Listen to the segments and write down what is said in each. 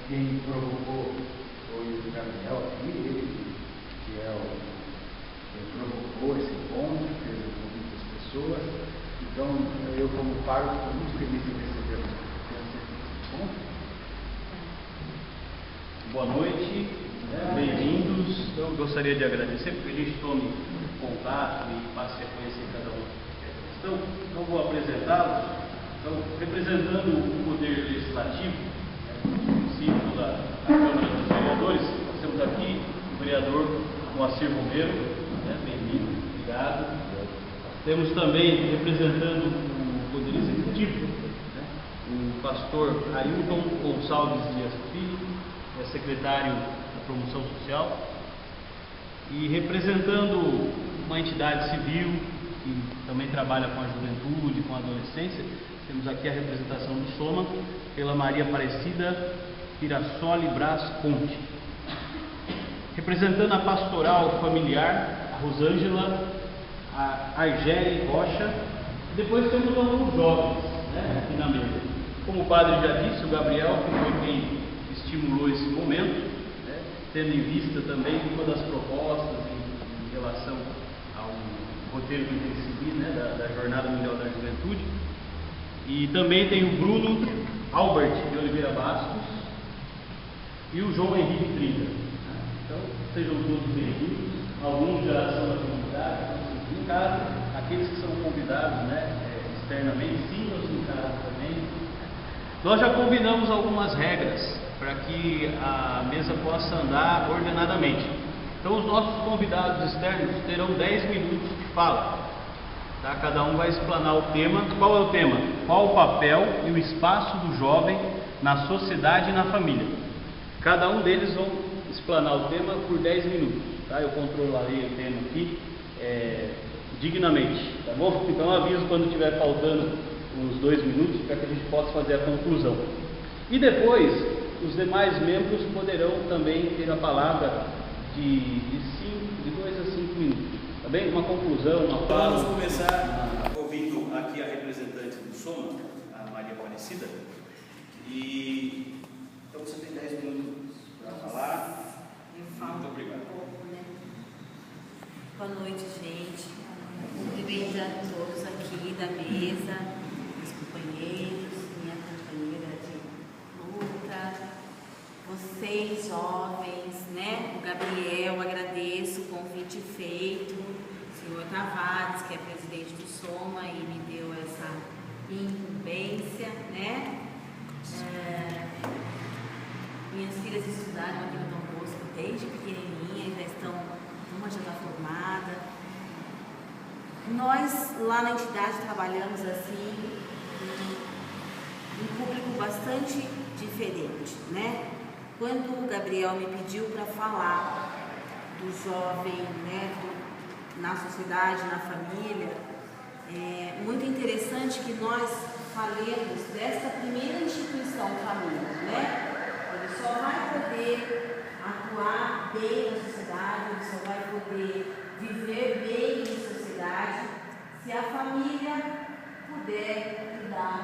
quem provocou foi o Gabriel aqui, ele que é quem provocou esse ponto, fez o convite das pessoas. Então, eu como pároco estou muito feliz em receber esse ponto. Boa noite, bem-vindos. Eu gostaria de agradecer porque a gente tome contato e passe a conhecer cada um dessa questão. Então, vou apresentá-los. Então, representando o Poder Legislativo, o município da Câmara dos Vereadores, nós temos aqui o vereador Moacir Romero, bem-vindo, obrigado. Temos também, representando o Poder Executivo, o pastor Ailton Gonçalves Dias Filho, secretário da Promoção Social, e representando uma entidade civil que também trabalha com a juventude, com a adolescência, temos aqui a representação do Soma, pela Maria Aparecida Pirassoli Brás Conte. Representando a pastoral familiar, a Rosângela Argeli Rocha, e depois temos alguns jovens aqui na mesa. Como o padre já disse, o Gabriel, que foi quem estimulou esse momento, tendo em vista também uma das propostas em relação ao roteiro que tem que seguir, da Jornada Mundial da Juventude. E também tem o Bruno Albert de Oliveira Bastos e o João Henrique Trinta. Então, sejam todos bem-vindos. Alguns já são da comunidade, em casa, aqueles que são convidados externamente, sintam-se em casa também. Nós já combinamos algumas regras para que a mesa possa andar ordenadamente. Então, os nossos convidados externos terão 10 minutos de fala. Cada um vai explanar o tema. Qual é o tema? Qual o papel e o espaço do jovem na sociedade e na família? Cada um deles vão explanar o tema por 10 minutos. Eu controlarei o tema aqui dignamente, tá bom? Então aviso quando estiver faltando uns 2 minutos para que a gente possa fazer a conclusão. E depois, os demais membros poderão também ter a palavra de 2 a 5 minutos. Tá bem? Uma conclusão, uma fala. Vamos começar ouvindo aqui a representante do Soma, a Maria Aparecida. E então você tem 10 minutos para falar. Muito obrigado. Boa noite, gente. Cumprimentando todos aqui da mesa, meus companheiros, minha companheira de luta, vocês jovens, o Gabriel, agradeço o convite feito, o senhor Tavares, que é presidente do Soma e me deu essa incumbência, minhas filhas estudaram aqui no Dom Bosco desde pequenininha, já estão, uma já está formada. Nós lá na entidade trabalhamos assim, um público bastante diferente, Quando o Gabriel me pediu para falar do jovem, na sociedade, na família, é muito interessante que nós falemos desta primeira instituição família, Ele só vai poder atuar bem na sociedade, ele só vai poder viver bem em sociedade se a família puder cuidar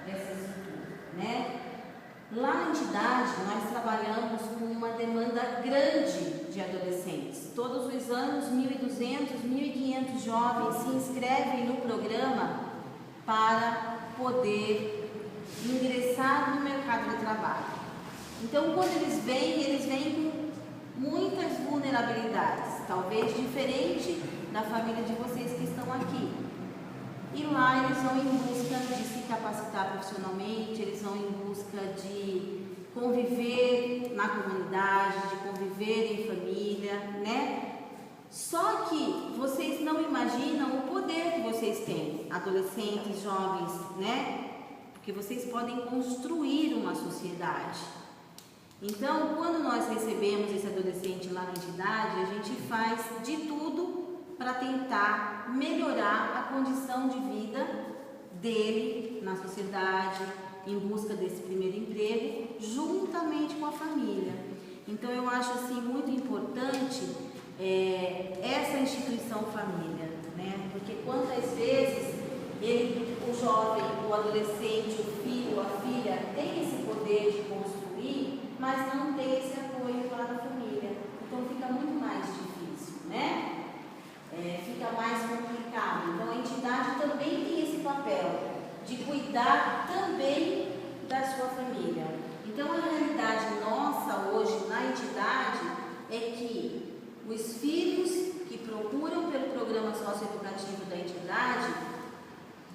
dessa estrutura, Lá na entidade, nós trabalhamos com uma demanda grande de adolescentes. Todos os anos, 1.200, 1.500 jovens se inscrevem no programa para poder ingressar no mercado de trabalho. Então, quando eles vêm com muitas vulnerabilidades, talvez diferente da família de vocês que estão aqui. E lá eles vão em busca de se capacitar profissionalmente, eles vão em busca de conviver na comunidade, de conviver em família, Só que vocês não imaginam o poder que vocês têm, adolescentes, jovens, Porque vocês podem construir uma sociedade. Então, quando nós recebemos esse adolescente lá na entidade, a gente faz de tudo para tentar melhorar a condição de vida dele na sociedade, em busca desse primeiro emprego, juntamente com a família. Então, eu acho muito importante essa instituição família, Porque quantas vezes o jovem, o adolescente, o filho, a filha tem esse poder de construir, mas não tem esse apoio lá da família. Então fica muito mais difícil, né? Fica mais complicado. Então a entidade também tem esse papel de cuidar também da sua família. Então a realidade nossa hoje na entidade é que os filhos que procuram pelo programa socioeducativo da entidade,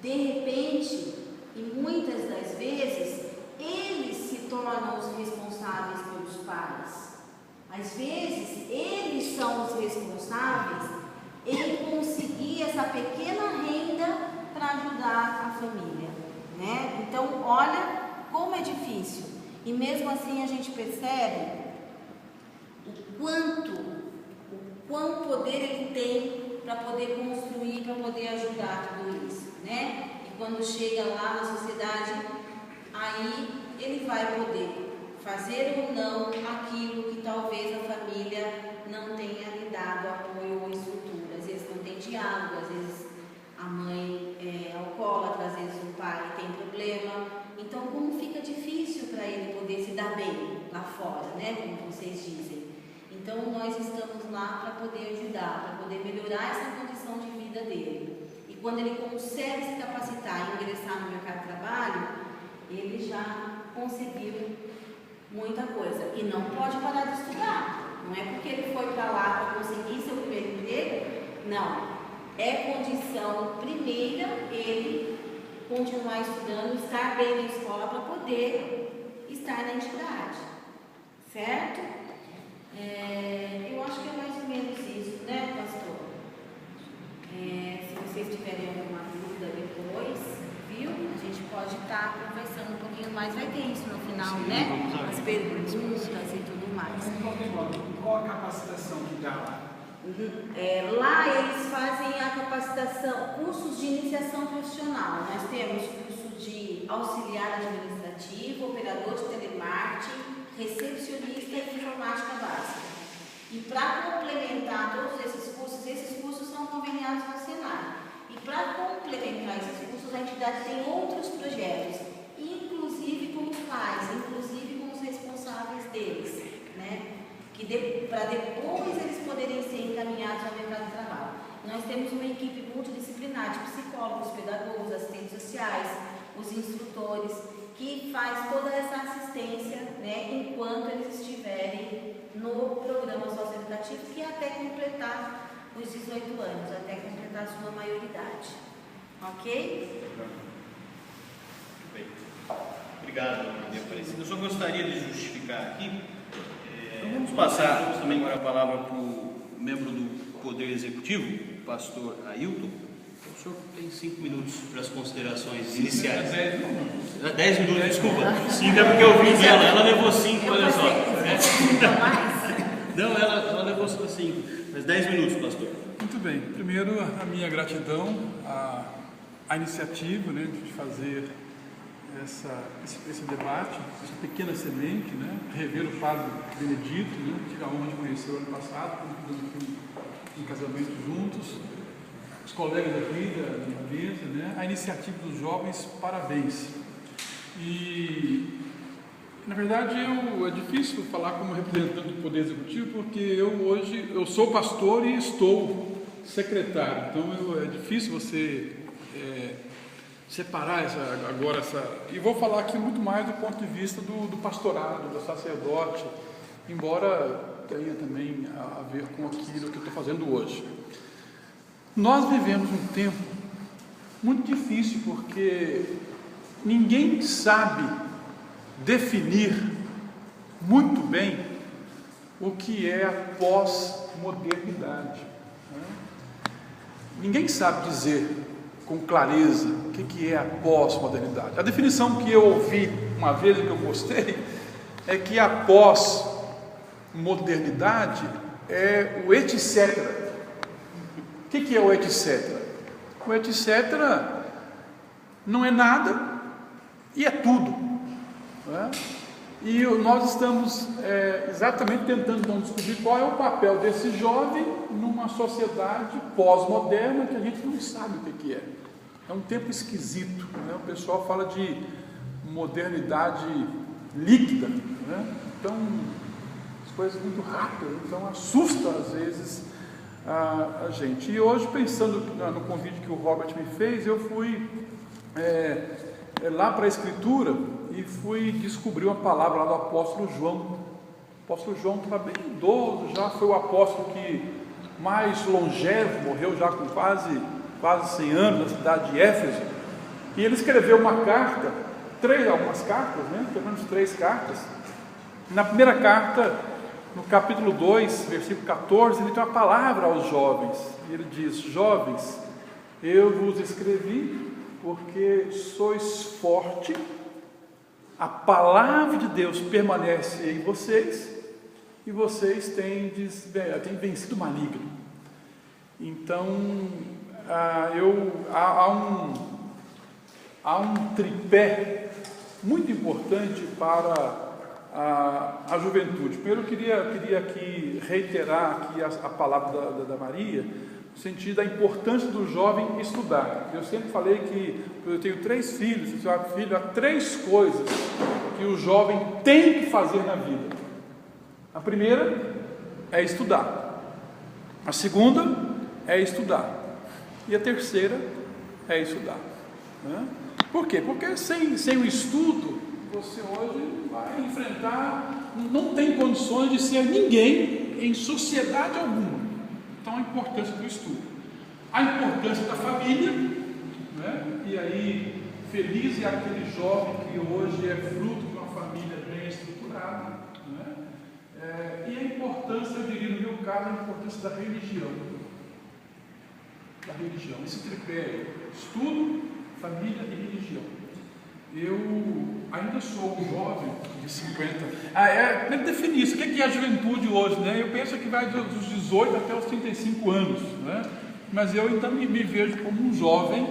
de repente, e muitas das vezes, eles se tornam os responsáveis pelos pais. Às vezes, eles são os responsáveis em conseguir essa pequena renda para ajudar a família, né? Então, olha como é difícil. E mesmo assim a gente percebe o quão poder ele tem para poder construir, para poder ajudar tudo isso, né? E quando chega lá na sociedade, aí ele vai poder fazer ou não aquilo que talvez a família não tenha lhe dado apoio ou estrutura. Às vezes não tem diálogo, às vezes a mãe é alcoólatra, às vezes o pai tem problema. Então, como fica difícil para ele poder se dar bem lá fora, né? Como vocês dizem. Então, nós estamos lá para poder ajudar, para poder melhorar essa condição de vida dele. E quando ele consegue se capacitar e ingressar no mercado de trabalho, ele já conseguiu muita coisa. E não pode parar de estudar. Não é porque ele foi para lá para conseguir seu primeiro emprego. Não. É condição primeira ele continuar estudando, estar bem na escola para poder estar na entidade. Certo? Eu acho que é mais ou menos isso, né, pastor? Se vocês tiverem alguma dúvida depois, viu? A gente pode estar conversando um pouquinho mais. Vai ter isso no final, sim, né? As perguntas e tudo mais. Qual a capacitação que dá lá? Lá eles fazem a capacitação, cursos de iniciação profissional. Nós temos curso de auxiliar administrativo, operador de telemarketing, recepcionista e informática básica. E para complementar todos esses cursos são conveniados no Senai. E para complementar esses cursos, a entidade tem outros projetos, inclusive com os pais, inclusive com os responsáveis deles, né? Para depois eles poderem ser encaminhados ao mercado de trabalho. Nós temos uma equipe multidisciplinar de psicólogos, pedagogos, assistentes sociais, os instrutores, que faz toda essa assistência, né, enquanto eles estiverem no programa socioeducativo, que é até completar os 18 anos, até completar a sua maioridade. Ok? Muito bem. Obrigado, Maria Aparecida. Eu só gostaria de justificar aqui. Vamos passar também agora a palavra para o membro do Poder Executivo, o pastor Ailton. O senhor tem 5 minutos para as considerações iniciais. 10 minutos, desculpa. 5 é porque eu vi dela, ela levou 5, olha só. Não, ela levou só 5, mas 10 minutos, pastor. Muito bem. Primeiro, a minha gratidão à iniciativa, né, de fazer esse debate, essa pequena semente, né, rever o padre Benedito, né, tive a honra de conhecer o ano passado, em casamento juntos, os colegas aqui da mesa, né, a iniciativa dos jovens, parabéns. E, na verdade, é difícil falar como representante do Poder Executivo, porque eu sou pastor e estou secretário, então é difícil você separar e vou falar aqui muito mais do ponto de vista do pastorado, do sacerdote, embora tenha também a ver com aquilo que eu estou fazendo hoje. Nós vivemos um tempo muito difícil, porque ninguém sabe definir muito bem o que é a pós-modernidade, né? Ninguém sabe dizer com clareza o que é a pós-modernidade. A definição que eu ouvi uma vez e que eu gostei é que a pós-modernidade é o etc. O que é o etc? O etc não é nada e é tudo, né? E nós estamos exatamente tentando então descobrir qual é o papel desse jovem numa sociedade pós-moderna que a gente não sabe o que é. É um tempo esquisito, né? O pessoal fala de modernidade líquida, né? Então, as coisas muito rápidas, então assusta às vezes a gente. E hoje, pensando no convite que o Robert me fez, eu fui lá para a Escritura e fui descobrir uma palavra lá do apóstolo João. O apóstolo João estava bem idoso, já foi o apóstolo que mais longevo, morreu já com quase 100 anos, na cidade de Éfeso, e ele escreveu uma carta, algumas cartas, né? Pelo menos 3 cartas. Na primeira carta, no capítulo 2, versículo 14, ele tem uma palavra aos jovens, e ele diz: jovens, eu vos escrevi porque sois forte, a palavra de Deus permanece em vocês, e vocês têm vencido o maligno. Então, há um tripé muito importante para a juventude. Primeiro, eu queria aqui reiterar aqui a palavra da Maria, no sentido da importância do jovem estudar. Eu sempre falei que eu tenho 3 filhos, há 3 coisas que o jovem tem que fazer na vida. A primeira é estudar, a segunda é estudar, e a terceira é estudar, né? Por quê? Porque sem o estudo, você hoje vai enfrentar, não tem condições de ser ninguém em sociedade alguma. Então, a importância do estudo, a importância da família, né? E aí, feliz é aquele jovem que hoje é fruto de uma família bem estruturada, né? E a importância, eu diria no meu caso, a importância da religião. Esse tripé: estudo, família e religião. Eu ainda sou um jovem de 50. Primeiro definir isso. O que é a juventude hoje, né? Eu penso que vai dos 18 até os 35 anos, né? Mas eu ainda me vejo como um jovem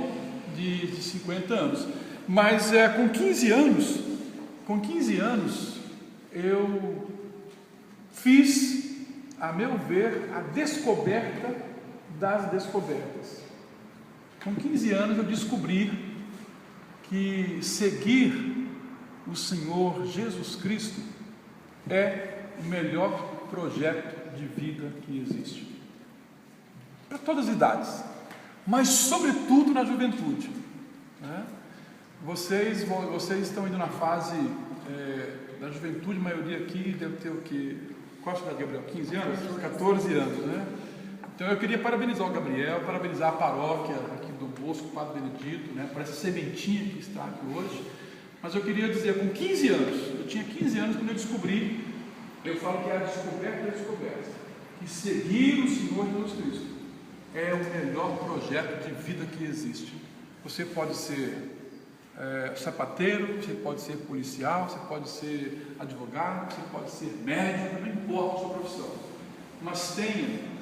de 50 anos. Mas com 15 anos, eu fiz, a meu ver, a descoberta das descobertas. Com 15 anos eu descobri que seguir o Senhor Jesus Cristo é o melhor projeto de vida que existe, para todas as idades, mas sobretudo na juventude, né? Vocês estão indo na fase da juventude, a maioria aqui deve ter o quê? Qual a idade, Gabriel? 15 anos? 14 anos, né? Então eu queria parabenizar o Gabriel, parabenizar a paróquia aqui do Bosco, Padre Benedito, né, por essa sementinha que está aqui hoje. Mas eu queria dizer, com 15 anos, eu tinha 15 anos quando eu descobri, eu falo que é a descoberta da descoberta, que seguir o Senhor Jesus Cristo é o melhor projeto de vida que existe. Você pode ser sapateiro, você pode ser policial, você pode ser advogado, você pode ser médico, não importa a sua profissão, mas tenha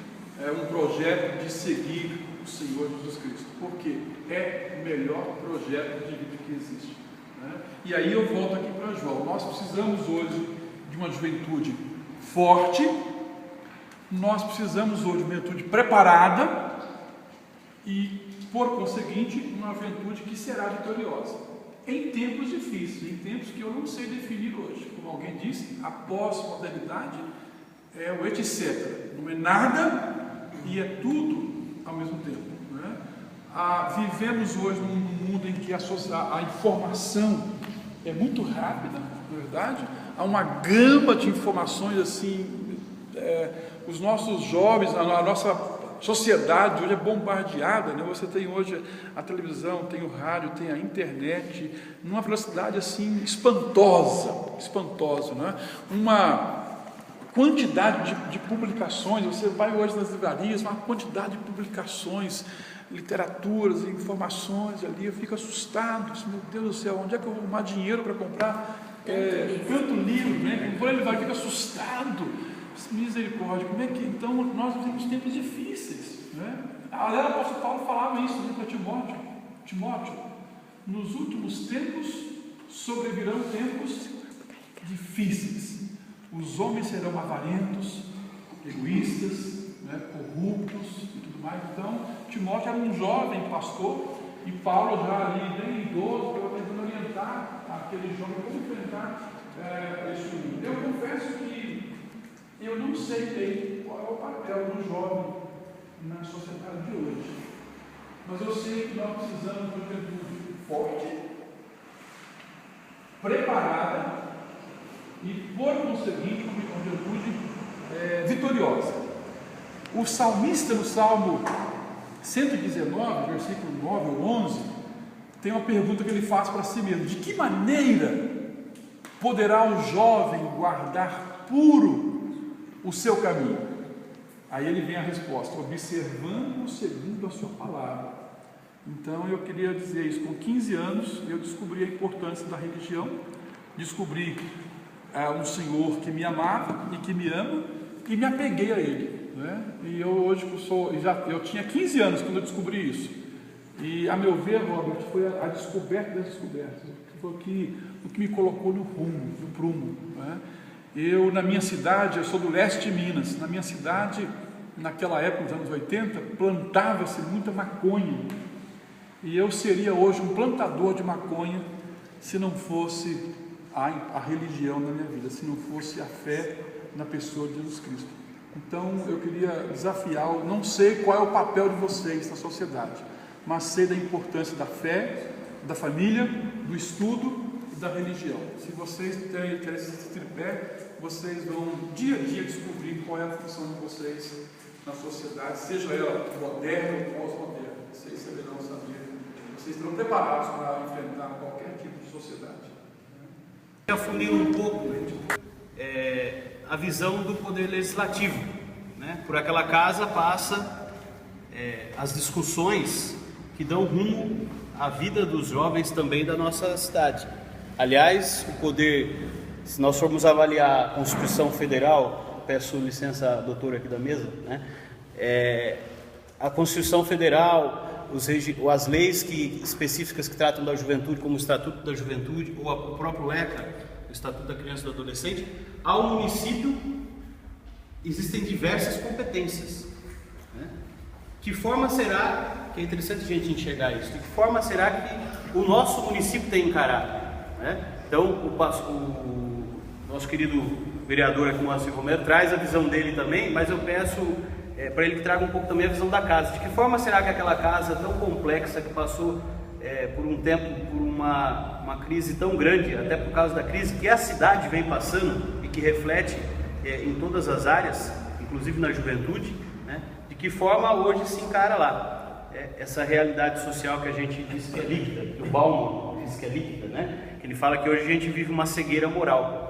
um projeto de seguir o Senhor Jesus Cristo, porque é o melhor projeto de vida que existe, né? E aí eu volto aqui para João. Nós precisamos hoje de uma juventude forte, nós precisamos hoje de uma juventude preparada e, por conseguinte, uma juventude que será vitoriosa em tempos difíceis, em tempos que eu não sei definir hoje. Como alguém disse, a pós-modernidade é o etc. Não é nada e é tudo ao mesmo tempo, né? Vivemos hoje num mundo em que a informação é muito rápida, na verdade. Há uma gama de informações assim. Os nossos jovens, a nossa sociedade hoje é bombardeada, né? Você tem hoje a televisão, tem o rádio, tem a internet, numa velocidade assim espantosa, né? Uma quantidade de publicações. Você vai hoje nas livrarias, uma quantidade de publicações, literaturas, informações ali. Eu fico assustado, meu Deus do céu, onde é que eu vou arrumar dinheiro para comprar tanto livro, né? Quando ele vai, fica assustado. Misericórdia, como é que então nós vivemos tempos difíceis, né? O apóstolo Paulo falava isso, né, para Timóteo, nos últimos tempos sobrevirão tempos difíceis. Os homens serão avarentos, egoístas, né, corruptos e tudo mais. Então, Timóteo era um jovem pastor, e Paulo, já ali bem idoso, estava tentando orientar aquele jovem como enfrentar Eu confesso que eu não sei bem qual é o papel do jovem na sociedade de hoje, mas eu sei que nós precisamos de uma juventude forte, preparada e, por conseguinte, uma juventude vitoriosa. O salmista, no Salmo 119, versículo 9 ou 11, tem uma pergunta que ele faz para si mesmo: de que maneira poderá o jovem guardar puro o seu caminho? Aí ele vem a resposta: observando segundo a sua palavra. Então eu queria dizer isso. Com 15 anos eu descobri a importância da religião, descobri um Senhor que me amava e que me ama, e me apeguei a Ele, né? E eu hoje eu tinha 15 anos quando eu descobri isso. E a meu ver, Robert, foi a descoberta das descobertas, foi o que me colocou no prumo, né? Eu, na minha cidade, eu sou do leste de Minas, na minha cidade, naquela época, nos anos 80, plantava-se muita maconha, e eu seria hoje um plantador de maconha se não fosse a religião na minha vida, se não fosse a fé na pessoa de Jesus Cristo. Então eu queria desafiar, não sei qual é o papel de vocês na sociedade, mas sei da importância da fé, da família, do estudo e da religião. Se vocês terem esse tripé, vocês vão dia a dia descobrir qual é a função de vocês na sociedade, seja ela moderna ou pós-moderna. Vocês saberão saber, vocês estão preparados para enfrentar qualquer tipo de sociedade. Afundir um pouco a visão do poder legislativo, né? Por aquela casa passa as discussões que dão rumo à vida dos jovens também da nossa cidade. Aliás, o poder, se nós formos avaliar a Constituição Federal, peço licença à doutora aqui da mesa, né? A Constituição Federal, as leis específicas que tratam da juventude, como o Estatuto da Juventude ou o próprio ECA, o Estatuto da Criança e do Adolescente, ao município existem diversas competências, né? Que forma será, que é interessante a gente enxergar isso, de que forma será que o nosso município tem encarado, né? Então o nosso querido vereador aqui, Moacir Romero, traz a visão dele também, mas eu peço para ele que traga um pouco também a visão da casa. De que forma será que aquela casa tão complexa, que passou por um tempo, por uma crise tão grande, até por causa da crise que a cidade vem passando e que reflete em todas as áreas, inclusive na juventude, né? De que forma hoje se encara lá essa realidade social que a gente diz que é líquida, que o Bauman diz que é líquida, né? Que ele fala que hoje a gente vive uma cegueira moral.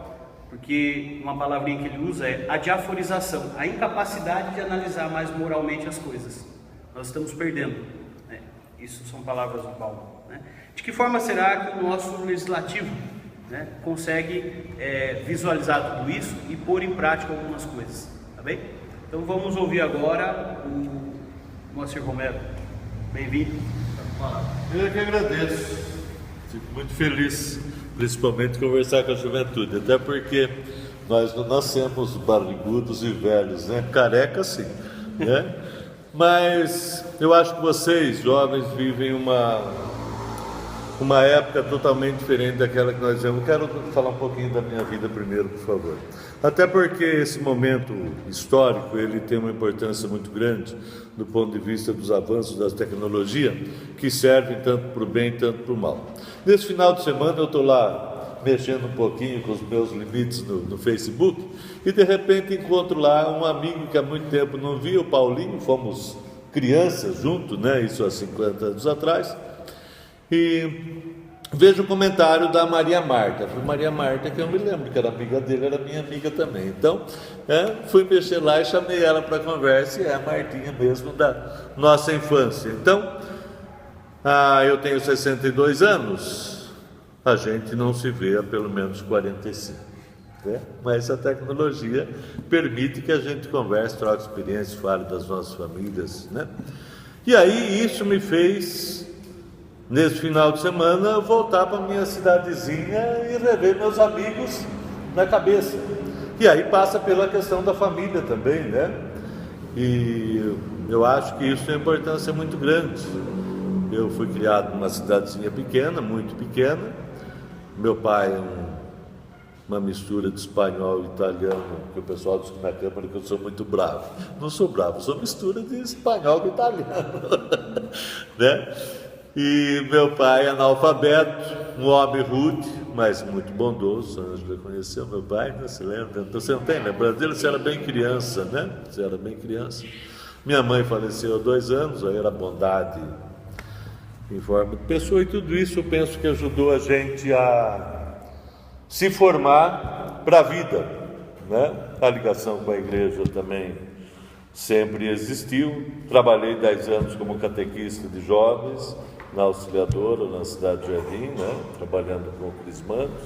Porque uma palavrinha que ele usa é a diaforização, a incapacidade de analisar mais moralmente as coisas. Nós estamos perdendo, né? Isso são palavras do Paulo, né? De que forma será que o nosso legislativo, né, consegue visualizar tudo isso e pôr em prática algumas coisas, tá bem? Então vamos ouvir agora o Moacir Romero. Bem-vindo. Eu que agradeço, fico muito feliz, principalmente conversar com a juventude, até porque nós não nascemos barrigudos e velhos, né? Careca sim, né? Mas eu acho que vocês, jovens, vivem uma época totalmente diferente daquela que nós vivemos. Quero falar um pouquinho da minha vida primeiro, por favor. Até porque esse momento histórico, ele tem uma importância muito grande do ponto de vista dos avanços da tecnologia, que servem tanto para o bem, tanto para o mal. Nesse final de semana eu estou lá mexendo um pouquinho com os meus limites no Facebook e de repente encontro lá um amigo que há muito tempo não via, o Paulinho, fomos crianças juntos, né? Isso há 50 anos atrás, e vejo um comentário da Maria Marta. Foi Maria Marta que eu me lembro que era amiga dele, era minha amiga também. Então, fui mexer lá e chamei ela para conversa, e é a Martinha mesmo da nossa infância. Então, eu tenho 62 anos, a gente não se vê há pelo menos 45, né? Mas a tecnologia permite que a gente converse, troque experiências, fale das nossas famílias, né? E aí isso me fez, nesse final de semana, voltar para minha cidadezinha e rever meus amigos na cabeça. E aí passa pela questão da família também, né? E eu acho que isso tem uma importância muito grande. Eu fui criado numa cidadezinha pequena, muito pequena. Meu pai é uma mistura de espanhol e italiano, que o pessoal diz na Câmara que eu sou muito bravo. Não sou bravo, sou mistura de espanhol com italiano. Né? E meu pai, analfabeto, um homem rude, mas muito bondoso. A Ângela conheceu meu pai, né? Se lembra? Então, você não tem lembrança dele? Você era bem criança, né? Você era bem criança. Minha mãe faleceu há 2 anos, aí era bondade em forma de pessoa, e tudo isso eu penso que ajudou a gente a se formar para a vida, né? A ligação com a igreja também sempre existiu. Trabalhei 10 anos como catequista de jovens na Auxiliadora, na cidade de Jardim, né? Trabalhando com crismandos.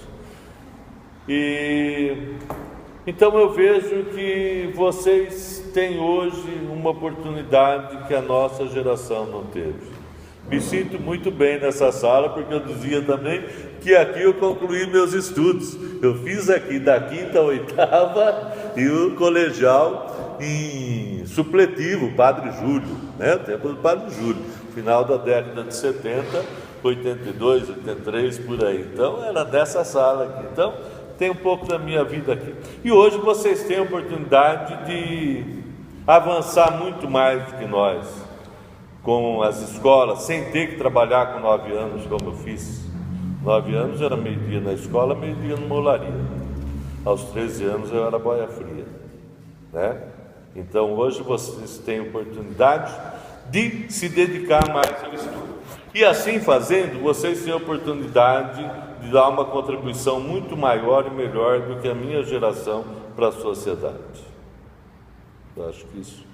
E então eu vejo que vocês têm hoje uma oportunidade que a nossa geração não teve. Me sinto muito bem nessa sala, porque eu dizia também que aqui eu concluí meus estudos. Eu fiz aqui da 5ª à 8ª e o colegial em supletivo, Padre Júlio, né? O tempo do Padre Júlio, final da década de 70, 82, 83, por aí. Então era dessa sala aqui. Então tem um pouco da minha vida aqui. E hoje vocês têm a oportunidade de avançar muito mais do que nós com as escolas, sem ter que trabalhar com 9 anos, como eu fiz. 9 anos era meio-dia na escola, meio-dia numa olaria. Aos 13 anos eu era boia fria, né? Então hoje vocês têm oportunidade de se dedicar mais ao estudo. E assim fazendo, vocês têm a oportunidade de dar uma contribuição muito maior e melhor do que a minha geração para a sociedade. Eu acho que isso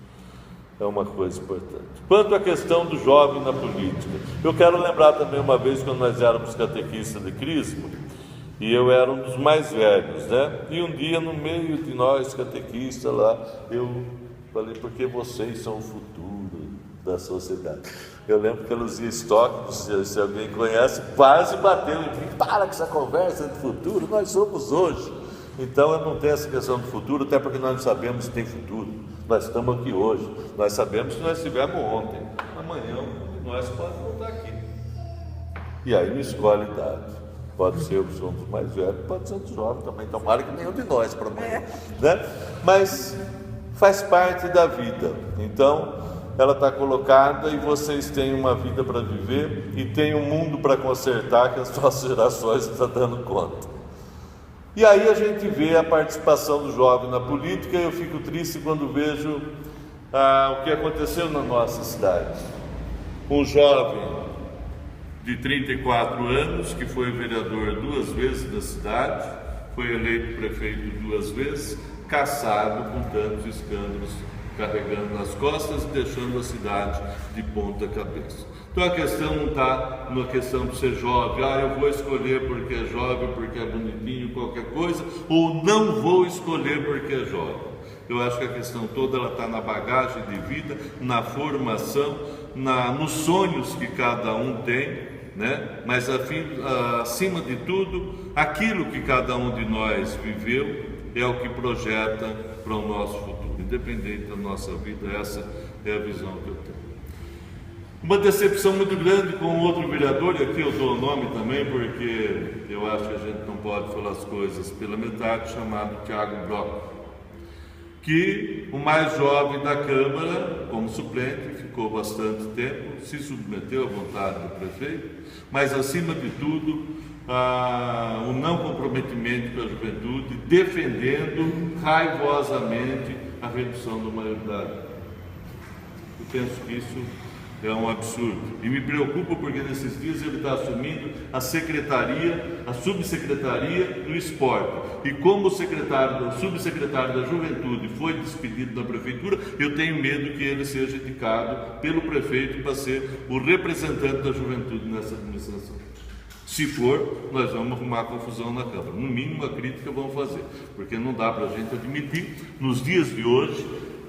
é uma coisa importante. Quanto à questão do jovem na política, eu quero lembrar também uma vez, quando nós éramos catequistas de Crisma, e eu era um dos mais velhos, né? E um dia, no meio de nós catequistas lá, eu falei, porque vocês são o futuro da sociedade. Eu lembro que a Luzia Stock, se alguém conhece, quase bateu em mim, para com essa conversa de futuro, nós somos hoje. Então eu não tenho essa questão do futuro, até porque nós não sabemos se tem futuro. Nós estamos aqui hoje, nós sabemos que nós estivemos ontem, amanhã nós podemos voltar aqui. E aí não escolhe idade. Pode ser um dos mais velhos, pode ser um dos jovens também, tomara que nenhum de nós para amanhã, né? Mas faz parte da vida. Então ela está colocada e vocês têm uma vida para viver e tem um mundo para consertar que as nossas gerações estão dando conta. E aí a gente vê a participação do jovem na política, e eu fico triste quando vejo o que aconteceu na nossa cidade. Um jovem de 34 anos, que foi vereador 2 vezes da cidade, foi eleito prefeito 2 vezes, caçado com tantos escândalos, carregando nas costas e deixando a cidade de ponta cabeça. Então a questão não está na questão de ser jovem, eu vou escolher porque é jovem, porque é bonitinho, qualquer coisa, ou não vou escolher porque é jovem. Eu acho que a questão toda ela está na bagagem de vida, na formação, nos sonhos que cada um tem, né? Mas acima de tudo, aquilo que cada um de nós viveu é o que projeta para o nosso futuro, independente da nossa vida. Essa é a visão que eu tenho. Uma decepção muito grande com outro vereador, e aqui eu dou o nome também, porque eu acho que a gente não pode falar as coisas pela metade, chamado Thiago Brock, que o mais jovem da Câmara, como suplente, ficou bastante tempo, se submeteu à vontade do prefeito, mas acima de tudo, o não comprometimento com a juventude, defendendo raivosamente a redução da maioridade. Eu penso que isso é um absurdo. E me preocupa porque nesses dias ele está assumindo a subsecretaria do esporte. E como o subsecretário da juventude foi despedido da prefeitura, eu tenho medo que ele seja indicado pelo prefeito para ser o representante da juventude nessa administração. Se for, nós vamos arrumar confusão na Câmara. No mínimo, a crítica vamos fazer, porque não dá para a gente admitir, nos dias de hoje,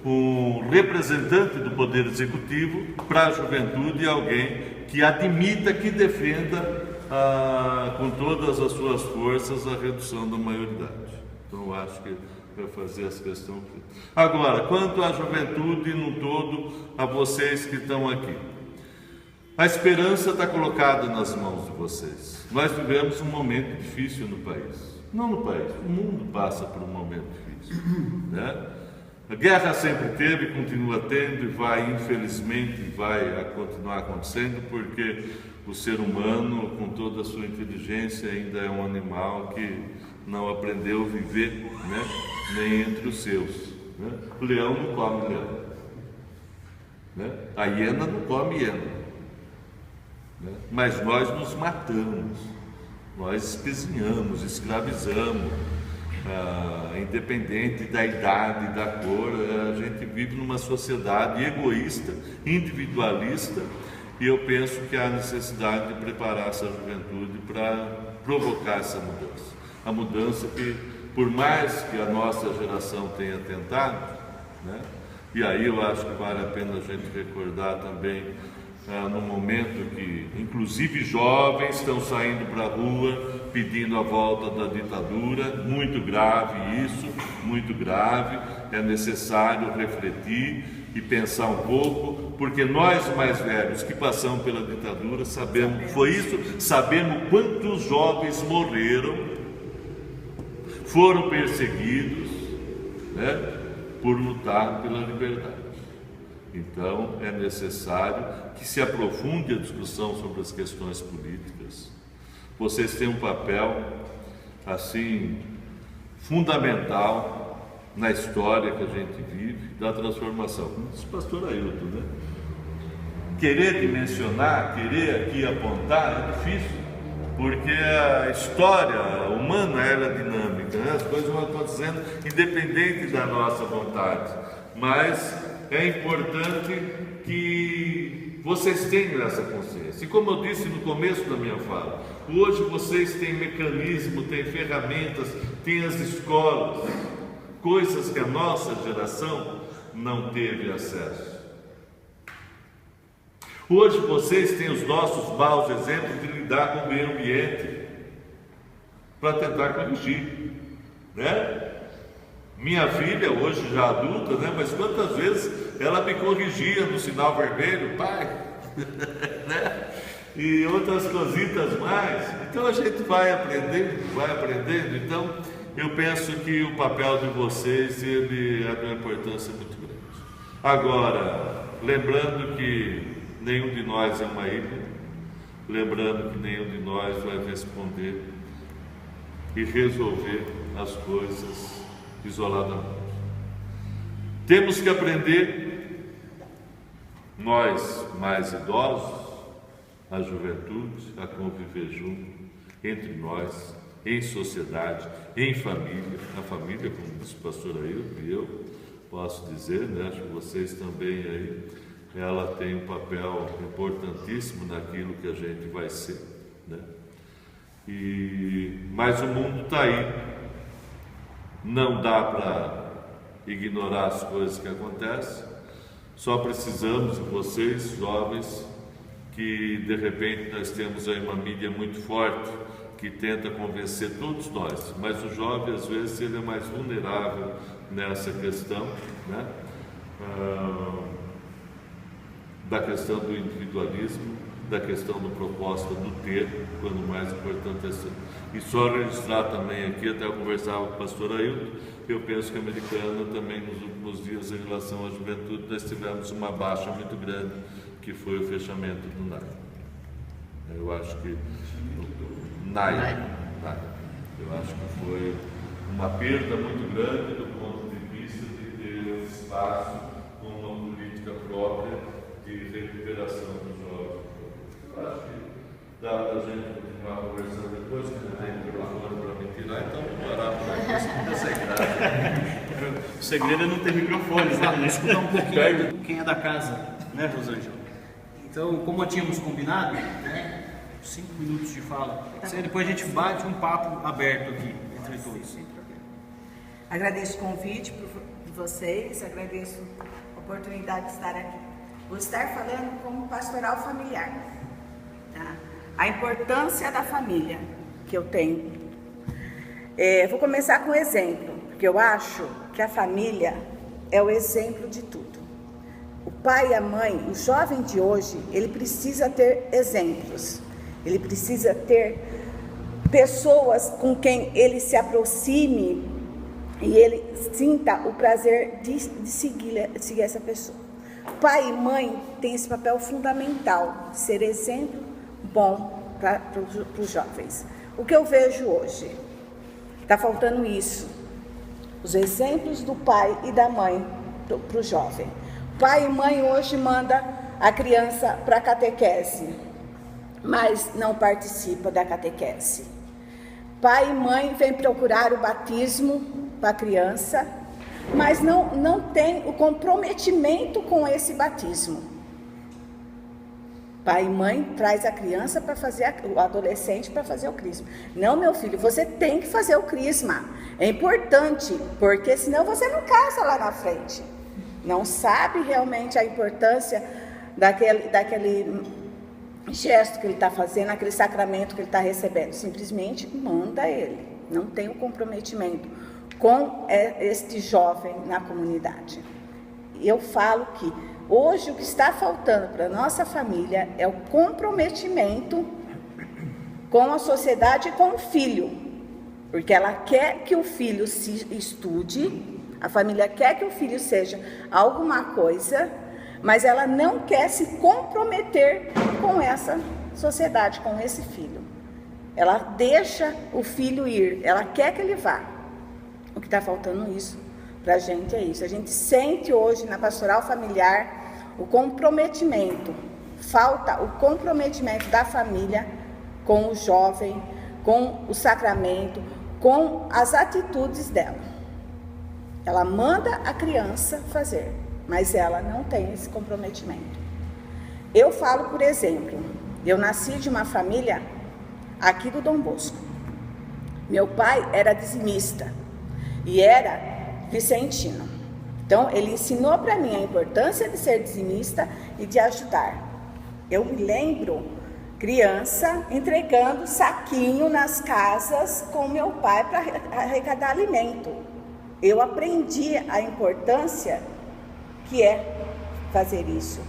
um representante do Poder Executivo para a juventude, alguém que admita, que defenda com todas as suas forças a redução da maioridade. Então, eu acho que vai fazer essa questão. Agora, quanto à juventude no todo, a vocês que estão aqui, a esperança está colocada nas mãos de vocês. Nós vivemos um momento difícil no país, não no país, o mundo passa por um momento difícil, né? A guerra sempre teve, continua tendo e vai, infelizmente, vai continuar acontecendo, porque o ser humano, com toda a sua inteligência, ainda é um animal que não aprendeu a viver, né? Nem entre os seus, né? O leão não come leão, né? A hiena não come hiena, né? Mas nós nos matamos, nós espezinhamos, escravizamos. Independente da idade, da cor, a gente vive numa sociedade egoísta, individualista, e eu penso que há necessidade de preparar essa juventude para provocar essa mudança. A mudança que, por mais que a nossa geração tenha tentado, né? E aí eu acho que vale a pena a gente recordar também no momento que, inclusive, jovens estão saindo para a rua pedindo a volta da ditadura. Muito grave isso, muito grave. É necessário refletir e pensar um pouco, porque nós mais velhos que passamos pela ditadura sabemos, sabemos quantos jovens morreram, foram perseguidos, né, por lutar pela liberdade. Então, é necessário que se aprofunde a discussão sobre as questões políticas. Vocês têm um papel, assim, fundamental na história que a gente vive da transformação. Como disse o pastor Ailton, né? Querer dimensionar, querer aqui apontar é difícil, porque a história humana ela é dinâmica, né? As coisas vão acontecendo independente da nossa vontade, mas é importante que vocês tenham essa consciência. E como eu disse no começo da minha fala, hoje vocês têm mecanismo, têm ferramentas, têm as escolas, coisas que a nossa geração não teve acesso. Hoje vocês têm os nossos maus exemplos de lidar com o meio ambiente para tentar corrigir, né? Minha filha, hoje já adulta, né? Mas quantas vezes ela me corrigia no sinal vermelho, pai, né? E outras cositas mais. Então a gente vai aprendendo. Então eu penso que o papel de vocês ele é de uma importância muito grande. Agora, lembrando que nenhum de nós é uma ilha, lembrando que nenhum de nós vai responder e resolver as coisas isoladamente. Temos que aprender, nós mais idosos, a juventude, a conviver junto, entre nós, em sociedade, em família. A família, como disse o pastor Ailton, e eu posso dizer, né, acho que vocês também aí, ela tem um papel importantíssimo naquilo que a gente vai ser, né? Mas o mundo está aí, não dá para ignorar as coisas que acontecem, só precisamos de vocês, jovens, que de repente nós temos aí uma mídia muito forte, que tenta convencer todos nós, mas o jovem às vezes ele é mais vulnerável nessa questão, né? Da questão do individualismo, da questão da proposta do ter, quando o mais importante é ser. E só registrar também aqui, até eu conversava com o pastor Ailton, eu penso que a Americana também nos últimos dias em relação à juventude nós tivemos uma baixa muito grande, que foi o fechamento do NAI. Eu acho que NAI. Eu acho que foi uma perda muito grande do ponto de vista de ter um espaço com uma política própria de recuperação dos jovens. Eu acho que dá para a gente continuar conversando depois, que não tem microfone para me tirar, então vou parar por aqui. O segredo é não ter microfones, né? Vamos escutar um pouquinho quem é da casa, né, Rosângela? Então, como tínhamos combinado, né, 5 minutos de fala, depois a gente bate um papo aberto aqui entre todos. Agradeço o convite de vocês, agradeço a oportunidade de estar aqui. Vou estar falando como pastoral familiar, tá? A importância da família que eu tenho. Vou começar com um exemplo, porque eu acho que a família é o exemplo de tudo. O pai e a mãe, o jovem de hoje, ele precisa ter exemplos, ele precisa ter pessoas com quem ele se aproxime e ele sinta o prazer de seguir essa pessoa. Pai e mãe têm esse papel fundamental, ser exemplo bom para os jovens. O que eu vejo hoje? Está faltando isso. Os exemplos do pai e da mãe para o jovem. Pai e mãe hoje manda a criança para a catequese, mas não participa da catequese. Pai e mãe vêm procurar o batismo para a criança, mas não tem o comprometimento com esse batismo. Pai e mãe traz a criança para fazer, o adolescente para fazer o crisma. Não, meu filho, você tem que fazer o crisma. É importante, porque senão você não casa lá na frente. Não sabe realmente a importância daquele gesto que ele está fazendo, aquele sacramento que ele está recebendo. Simplesmente manda ele. Não tem o comprometimento com este jovem na comunidade. Eu falo que hoje o que está faltando para a nossa família é o comprometimento com a sociedade e com o filho. Porque ela quer que o filho se estude, a família quer que o filho seja alguma coisa, mas ela não quer se comprometer com essa sociedade, com esse filho. Ela deixa o filho ir, ela quer que ele vá. O que está faltando isso para a gente é isso. A gente sente hoje na pastoral familiar o comprometimento. Falta o comprometimento da família com o jovem, com o sacramento, com as atitudes dela. Ela manda a criança fazer, mas ela não tem esse comprometimento. Eu falo, por exemplo, eu nasci de uma família aqui do Dom Bosco. Meu pai era dizimista e era vicentino. Então, ele ensinou para mim a importância de ser dizimista e de ajudar. Eu me lembro, criança, entregando saquinho nas casas com meu pai para arrecadar alimento. Eu aprendi a importância que é fazer isso.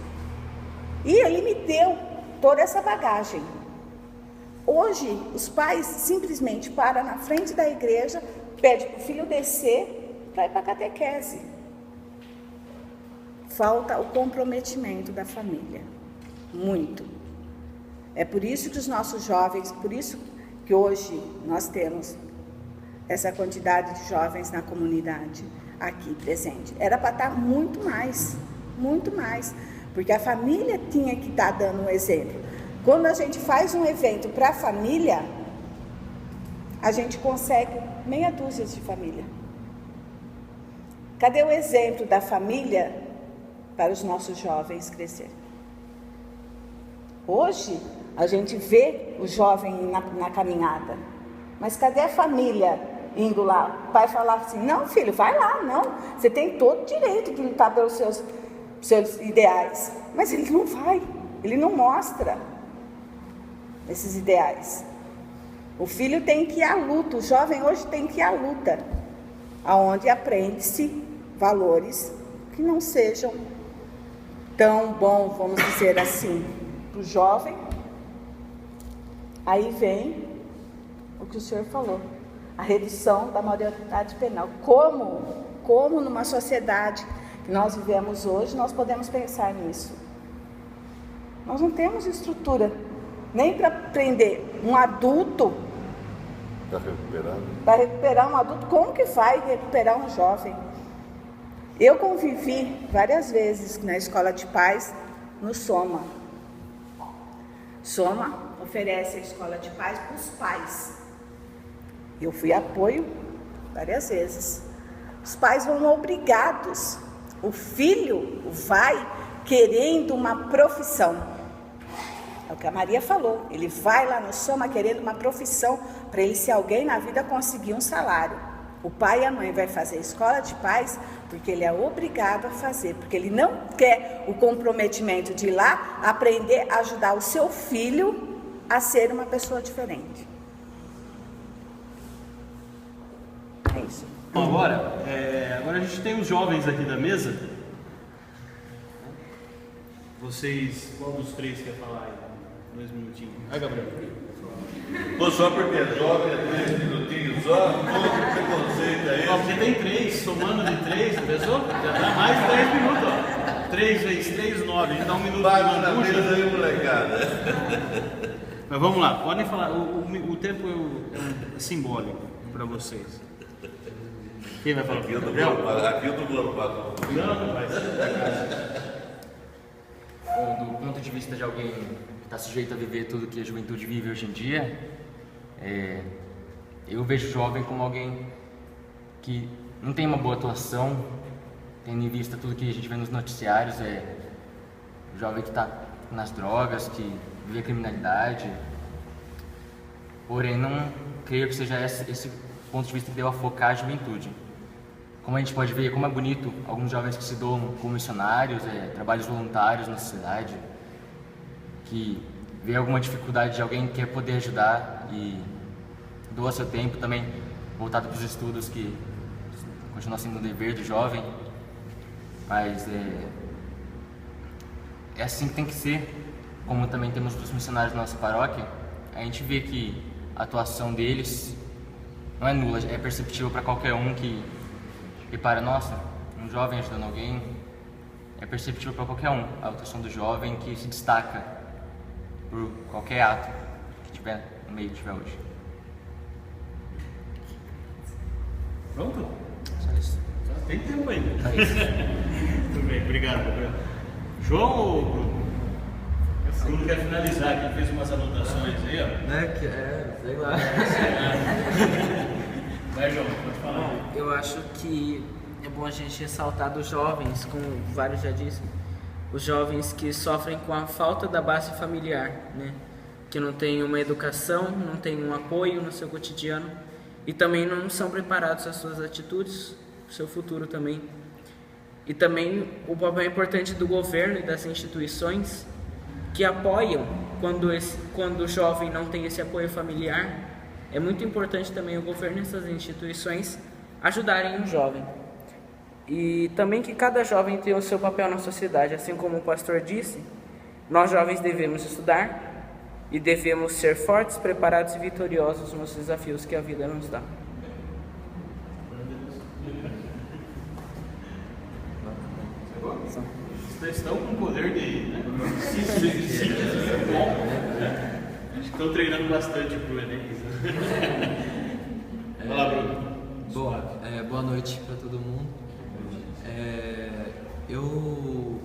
E ele me deu toda essa bagagem. Hoje, os pais simplesmente param na frente da igreja, pedem para o filho descer para ir para a catequese. Falta o comprometimento da família. Muito. É por isso que os nossos jovens, por isso que hoje nós temos essa quantidade de jovens na comunidade aqui presente. Era para estar muito mais, porque a família tinha que estar dando um exemplo. Quando a gente faz um evento para a família, a gente consegue meia dúzia de família. Cadê o exemplo da família para os nossos jovens crescer? Hoje, a gente vê o jovem na caminhada, mas cadê a família indo lá? O pai falar assim, não filho, vai lá, não, você tem todo o direito de lutar pelos seus ideais, mas ele não vai, ele não mostra esses ideais. O filho tem que ir à luta, o jovem hoje tem que ir à luta, aonde aprende-se valores que não sejam tão bons, vamos dizer assim, para o jovem. Aí vem o que o senhor falou, a redução da maioridade penal. Como numa sociedade que nós vivemos hoje, nós podemos pensar nisso? Nós não temos estrutura nem para prender um adulto. Para recuperar um adulto, como que vai recuperar um jovem? Eu convivi várias vezes na escola de paz, no Soma. Soma oferece a escola de paz para os pais. Eu fui apoio várias vezes. Os pais vão obrigados. O filho vai querendo uma profissão. É o que a Maria falou. Ele vai lá no Soma querendo uma profissão para ele, se alguém na vida conseguir um salário. O pai e a mãe vai fazer escola de paz porque ele é obrigado a fazer, porque ele não quer o comprometimento de ir lá aprender a ajudar o seu filho a ser uma pessoa diferente. É isso. Bom, agora a gente tem os jovens aqui da mesa. Vocês, qual dos três quer falar aí? 2 minutinhos. Vai, Gabriel. Pô, só porque é jovem, é 3 minutinhos só, todo preconceito aí. Ó, você tem 3, somando de 3, pensou? Já dá mais de 10 minutos, ó. 3 vezes 3, 9, a gente dá um minuto Pago de na lambuja. mesa aí, molecada. Mas vamos lá, podem falar, o tempo é simbólico para vocês. Quem vai falar? Aqui eu tô Gabriel? glorifado. Não, vai ser. Bom, do ponto de vista de alguém que está sujeito a viver tudo que a juventude vive hoje em dia, eu vejo o jovem como alguém que não tem uma boa atuação, tendo em vista tudo que a gente vê nos noticiários, o jovem que está nas drogas, que vive a criminalidade. Porém, não creio que seja esse ponto de vista que deva focar a juventude. Como a gente pode ver, como é bonito alguns jovens que se doam como missionários, trabalhos voluntários na sociedade, que vê alguma dificuldade de alguém que quer poder ajudar e doa seu tempo também voltado para os estudos, que continua sendo um dever do jovem, mas é assim que tem que ser. Como também temos os missionários na nossa paróquia, a gente vê que a atuação deles não é nula, é perceptível para qualquer um que repara, nossa, um jovem ajudando alguém, é perceptível para qualquer um a atuação do jovem que se destaca por qualquer ato que tiver no meio que tiver hoje. Pronto? Só isso. Tem tempo ainda. Tudo bem, obrigado, Gabriel. João ou Bruno? O Bruno quer finalizar aqui, fez umas anotações aí, ó. Sei lá. Vai, João, pode falar. Eu acho que é bom a gente ressaltar dos jovens, como vários já disseram, os jovens que sofrem com a falta da base familiar, né? Que não tem uma educação, não tem um apoio no seu cotidiano e também não são preparados às suas atitudes, para o seu futuro também. E também o papel importante do governo e das instituições que apoiam quando o jovem não tem esse apoio familiar. É muito importante também o governo e essas instituições ajudarem o jovem. E também que cada jovem tenha o seu papel na sociedade, assim como o pastor disse, nós jovens devemos estudar e devemos ser fortes, preparados e vitoriosos nos desafios que a vida nos dá. Vocês estão com poder de, né? Síntese bom. Acho que estão treinando bastante pro Enem. Vai lá, Bruno. Boa noite para todo mundo. Eu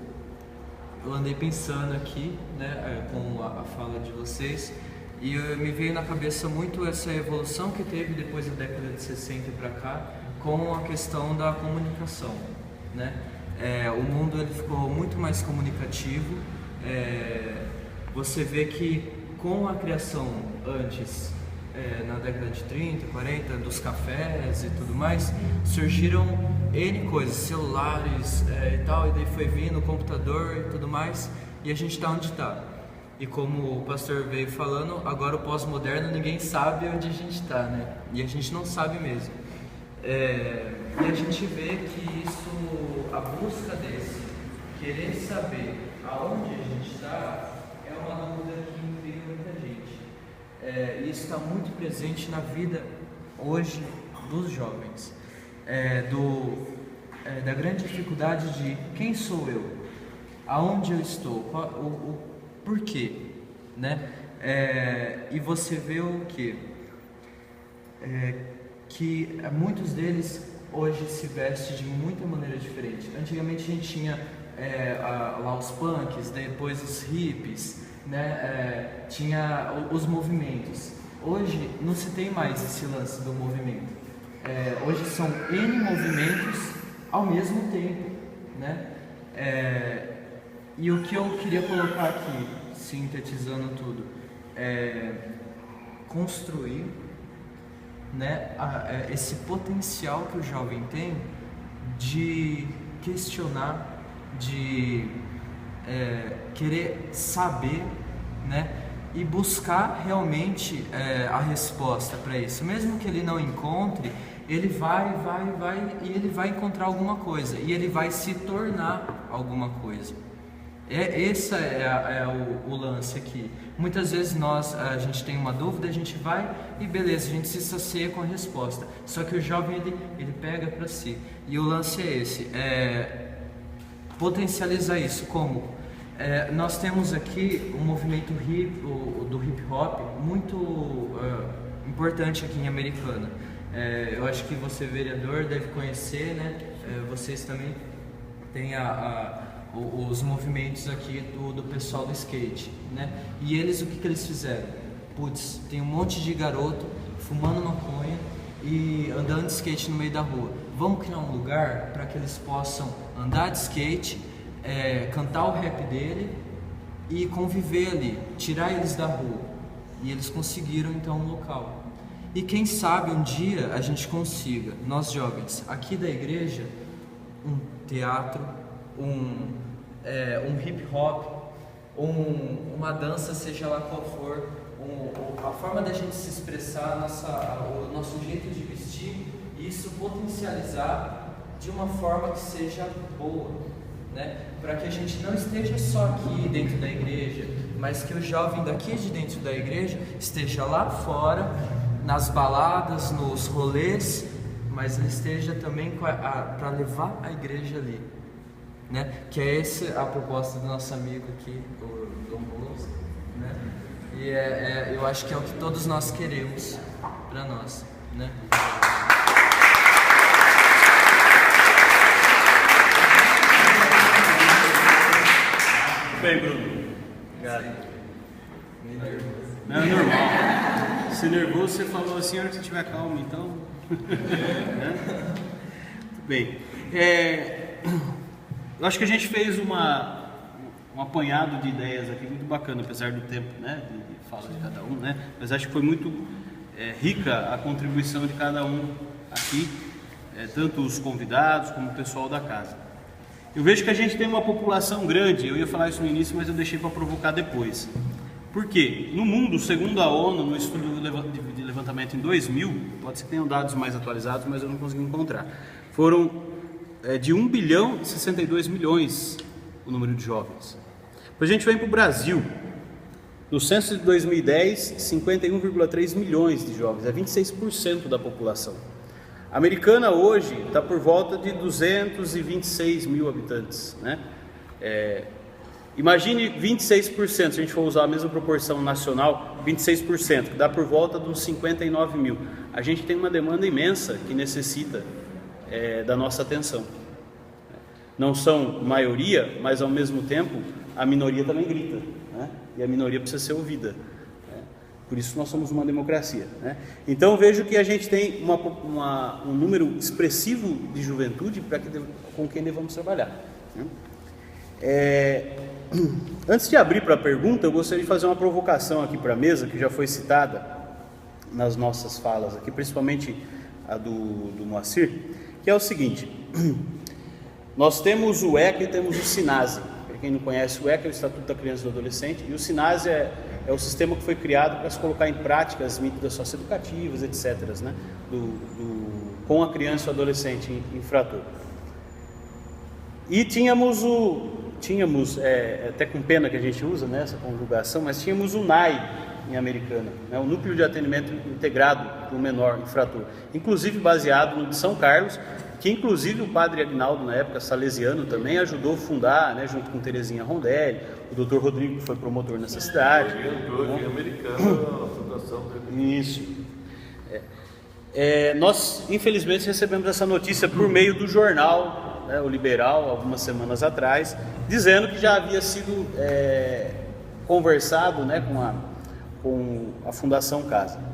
andei pensando aqui, né, com a fala de vocês, e me veio na cabeça muito essa evolução que teve depois da década de 60 para cá com a questão da comunicação, né? O mundo ele ficou muito mais comunicativo. Você vê que com a criação antes, na década de 30, 40, dos cafés e tudo mais, surgiram N coisas, celulares e tal, e daí foi vindo o computador e tudo mais, e a gente está onde está. E como o pastor veio falando, agora o pós-moderno ninguém sabe onde a gente está, né? E a gente não sabe mesmo. E a gente vê que a busca desse, querer saber aonde a gente está, é uma dúvida que intriga muita gente. E isso está muito presente na vida hoje dos jovens, da grande dificuldade de quem sou eu, aonde eu estou, o porquê, né? E você vê o quê? Que muitos deles hoje se vestem de muita maneira diferente. Antigamente a gente tinha lá os punks, depois os hippies, né? Tinha os movimentos. Hoje não se tem mais esse lance do movimento. Hoje são N movimentos ao mesmo tempo, né? E o que eu queria colocar aqui, sintetizando tudo, construir, né, esse potencial que o jovem tem de questionar, de querer saber, né, e buscar realmente a resposta para isso. Mesmo que ele não encontre, ele vai e ele vai encontrar alguma coisa, e ele vai se tornar alguma coisa. Esse é o lance aqui. Muitas vezes a gente tem uma dúvida, a gente vai e beleza, a gente se sacia com a resposta. Só que o jovem, ele pega para si. E o lance é esse, potencializar isso. Como? Nós temos aqui um movimento do hip hop muito importante aqui em Americana. Eu acho que você, vereador, deve conhecer, né? Vocês também têm os movimentos aqui do pessoal do skate, né? E eles, o que eles fizeram? Putz, tem um monte de garoto fumando maconha e andando de skate no meio da rua. Vamos criar um lugar para que eles possam andar de skate, cantar o rap dele e conviver ali, tirar eles da rua. E eles conseguiram então um local. E quem sabe um dia a gente consiga, nós jovens, aqui da igreja, um teatro, um hip hop, uma dança, seja lá qual for, a forma da gente se expressar, o nosso jeito de vestir, e isso potencializar de uma forma que seja boa, né? Para que a gente não esteja só aqui dentro da igreja, mas que o jovem daqui de dentro da igreja esteja lá fora, nas baladas, nos rolês, mas ele esteja também para levar a igreja ali, né? Que é essa a proposta do nosso amigo aqui, o Dom Bosco, né? E eu acho que é o que todos nós queremos para nós, né? Bem, Bruno. Obrigado. Não, é normal. Se nervoso, você falou assim, a hora que você estiver calmo, então. Tudo bem. Eu acho que a gente fez um apanhado de ideias aqui muito bacana, apesar do tempo, né, de fala de cada um, né? Mas acho que foi muito rica a contribuição de cada um aqui, tanto os convidados como o pessoal da casa. Eu vejo que a gente tem uma população grande, eu ia falar isso no início, mas eu deixei para provocar depois. Por quê? No mundo, segundo a ONU, no estudo de levantamento em 2000, pode ser que tenham dados mais atualizados, mas eu não consegui encontrar, foram de 1 bilhão e 62 milhões o número de jovens. Depois a gente vem para o Brasil. No censo de 2010, 51,3 milhões de jovens, é 26% da população. A Americana hoje está por volta de 226 mil habitantes, né? Imagine 26%, se a gente for usar a mesma proporção nacional, 26%, que dá por volta de uns 59 mil. A gente tem uma demanda imensa que necessita da nossa atenção. Não são maioria, mas ao mesmo tempo a minoria também grita, né? E a minoria precisa ser ouvida. Por isso nós somos uma democracia, né? Então vejo que a gente tem um número expressivo de juventude com quem devemos trabalhar, né? Antes de abrir para a pergunta, eu gostaria de fazer uma provocação aqui para a mesa, que já foi citada nas nossas falas aqui, principalmente a do Moacir, que é o seguinte: nós temos o ECA e temos o SINASE. Para quem não conhece, o ECA é o Estatuto da Criança e do Adolescente, e o SINASE é o sistema que foi criado para se colocar em prática as medidas socioeducativas, etc., né? Com a criança e o adolescente infrator. E tínhamos até com pena que a gente usa, né, essa conjugação, mas tínhamos o NAI em Americana, né, o Núcleo de Atendimento Integrado para o Menor Infrator, inclusive baseado no de São Carlos, que inclusive o padre Aguinaldo, na época salesiano, também ajudou a fundar, né, junto com Terezinha Rondelli, o Dr. Rodrigo, que foi promotor nessa cidade. Em Americana, a fundação dele. Isso. Nós, infelizmente, recebemos essa notícia por meio do jornal, né, o Liberal, algumas semanas atrás, dizendo que já havia sido conversado, né, com a Fundação Casa.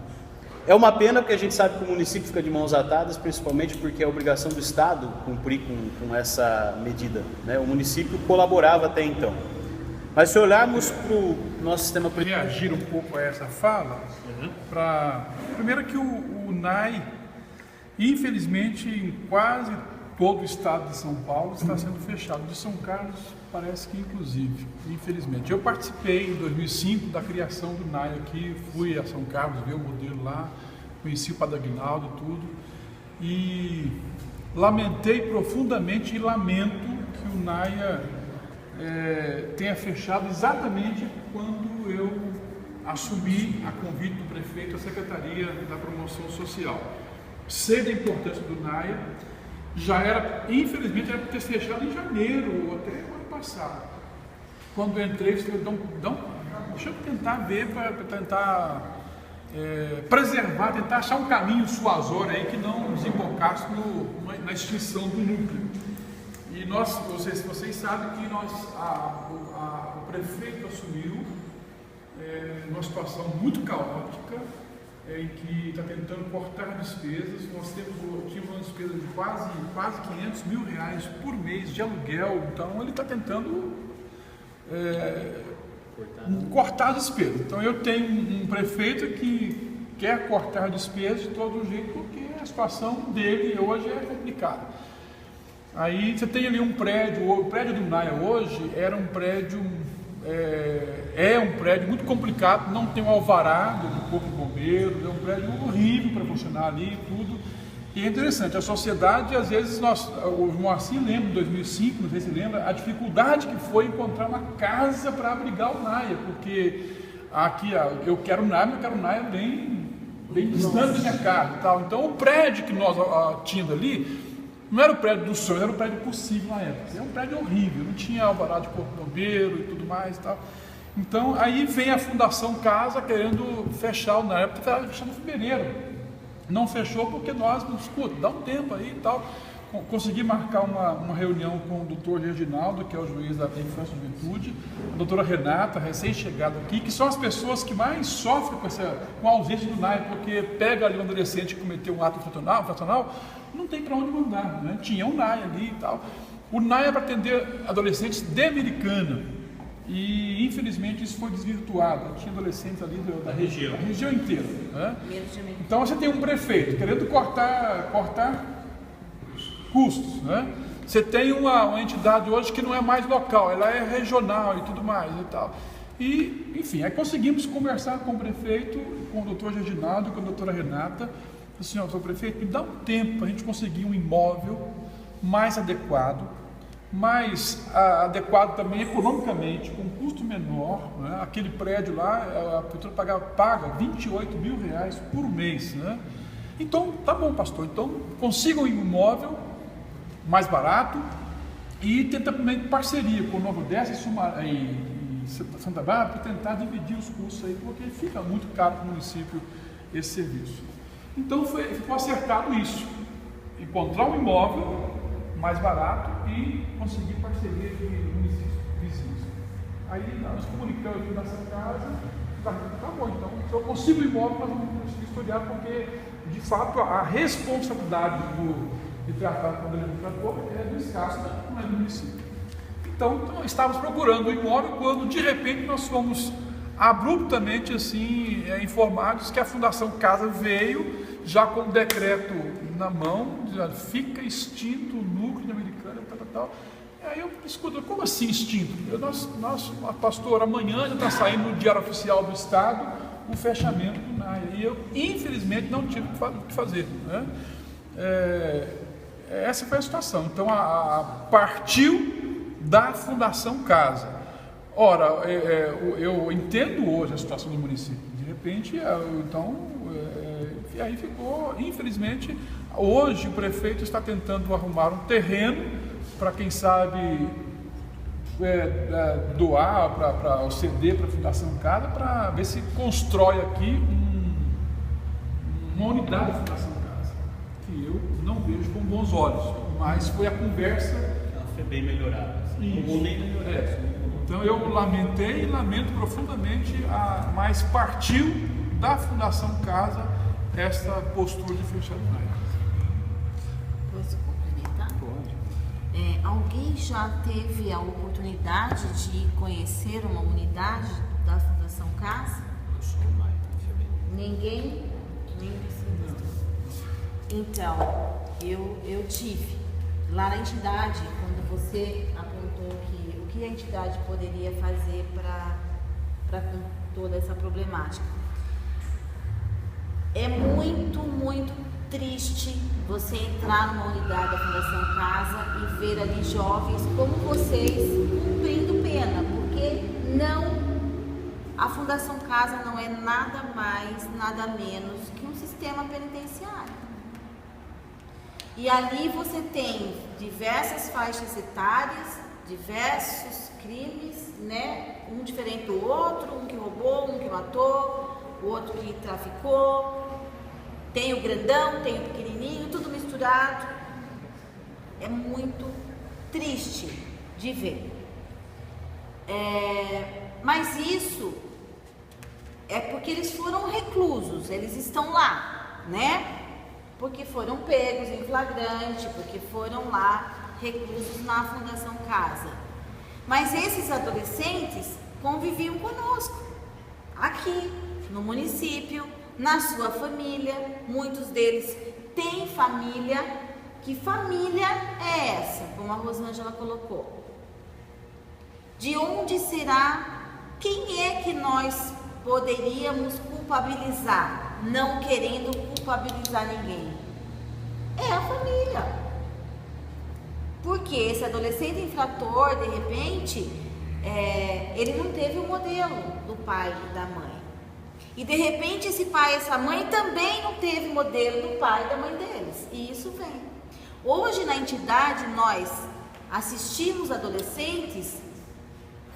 É uma pena, porque a gente sabe que o município fica de mãos atadas, principalmente porque é obrigação do Estado cumprir com essa medida, né? O município colaborava até então. Mas se olharmos para o nosso sistema... Reagir um pouco a essa fala, primeiro que o NAI, infelizmente, em quase todo o estado de São Paulo está sendo fechado. De São Carlos parece que inclusive, infelizmente. Eu participei em 2005 da criação do NAI aqui, fui a São Carlos ver o modelo lá, conheci o Padre Aguinaldo e tudo, e lamentei profundamente e lamento que o NAI tenha fechado exatamente quando eu assumi a convite do prefeito a Secretaria da Promoção Social. Sei da importância do NAIA, já era, infelizmente, era para ter fechado em janeiro ou até o ano passado. Quando eu entrei, eu falei, deixa eu tentar ver, para tentar preservar, tentar achar um caminho suasório aí que não desembocasse na extinção do núcleo. E vocês sabem que o prefeito assumiu numa situação muito caótica, em que está tentando cortar despesas. Nós tínhamos uma despesa de quase 500 mil reais por mês de aluguel, então ele está tentando cortar despesas. Então eu tenho um prefeito que quer cortar despesas de todo jeito, porque a situação dele hoje é complicada. Aí você tem ali um prédio, o prédio do NAIA hoje era um prédio, é um prédio muito complicado, não tem um alvará do Corpo de Bombeiros, é um prédio horrível para funcionar ali e tudo. E é interessante, a sociedade, às vezes, o Moacir lembra, em 2005, não sei se lembra, a dificuldade que foi encontrar uma casa para abrigar o NAIA, porque aqui, eu quero o NAIA bem distante da minha casa e tal. Então, o prédio que nós tínhamos ali, não era o prédio do sonho, era o prédio possível na época. Era um prédio horrível, não tinha alvará de corpo bombeiro e tudo mais e tal. Então, aí vem a Fundação Casa querendo fechar, na época estava fechando em fevereiro. Não fechou porque nós, escuta, dá um tempo aí e tal. Consegui marcar uma reunião com o doutor Reginaldo, que é o juiz da Infância e Juventude, a doutora Renata, recém-chegada aqui, que são as pessoas que mais sofrem com a ausência do NAIA, porque pega ali um adolescente que cometeu um ato infracional, não tem para onde mandar, né? Tinha um NAIA ali e tal. O NAIA é para atender adolescentes de Americana, e infelizmente isso foi desvirtuado. Tinha adolescentes ali da região inteira, né? Então você tem um prefeito querendo cortar custos, né? Você tem uma entidade hoje que não é mais local, ela é regional e tudo mais e tal. E, enfim, aí conseguimos conversar com o prefeito, com o doutor Reginaldo, com a doutora Renata. Assim, doutor prefeito, me dá um tempo para a gente conseguir um imóvel mais adequado, mais adequado também economicamente, com um custo menor, né? Aquele prédio lá, a prefeitura paga 28 mil reais por mês, né? Então, tá bom, pastor, então consiga um imóvel mais barato e tenta também parceria com o Nova Odessa e Santa Bárbara para tentar dividir os custos aí, porque fica muito caro para o município esse serviço. Então ficou acertado isso, encontrar um imóvel mais barato e conseguir parceria de municípios vizinhos. Aí nós comunicamos aqui nessa casa, tá bom, então se eu consigo o imóvel, nós vamos conseguir estudar, porque de fato a responsabilidade de tratar com o administrador é do escasso, não é do município. Então estávamos procurando o imóvel quando de repente nós fomos abruptamente assim informados que a Fundação Casa veio já com o decreto na mão, dizendo, fica extinto o núcleo de Americana, tal. E aí eu escuto, como assim extinto? Pastor, amanhã já está saindo no Diário Oficial do Estado o fechamento do NAIA. E eu, infelizmente, não tive o que fazer, né? Essa foi a situação. Então, partiu da Fundação Casa. Ora, eu entendo hoje a situação do município. De repente, e aí ficou, infelizmente, hoje o prefeito está tentando arrumar um terreno para, quem sabe, doar, para ceder para a Fundação Casa, para ver se constrói aqui uma unidade da Fundação Casa, que eu não vejo com bons olhos, mas foi a conversa. Ela foi bem melhorada. Então eu lamentei e lamento profundamente, mas partiu da Fundação Casa essa postura de fechar o NAIA. Posso complementar? Pode. Alguém já teve a oportunidade de conhecer uma unidade da Fundação Casa? Ninguém? Nem então, eu tive. Lá na entidade, quando você apontou o que a entidade poderia fazer para toda essa problemática. É muito, muito triste você entrar numa unidade da Fundação Casa e ver ali jovens como vocês cumprindo pena, porque a Fundação Casa não é nada mais, nada menos que um sistema penitenciário. E ali você tem diversas faixas etárias, diversos crimes, né? Um diferente do outro, um que roubou, um que matou, o outro que traficou, tem o grandão, tem o pequenininho, tudo misturado. É muito triste de ver. Mas isso é porque eles foram reclusos, eles estão lá, né? Porque foram pegos em flagrante, porque foram lá reclusos na Fundação Casa. Mas esses adolescentes conviviam conosco, aqui no município, na sua família. Muitos deles têm família. Que família é essa? Como a Rosângela colocou. De onde será? Quem é que nós poderíamos culpabilizar, não querendo culpabilizar ninguém? É a família. Porque esse adolescente infrator, de repente, ele não teve o modelo do pai e da mãe. E de repente esse pai e essa mãe também não teve modelo do pai e da mãe deles. E isso vem. Hoje na entidade nós assistimos adolescentes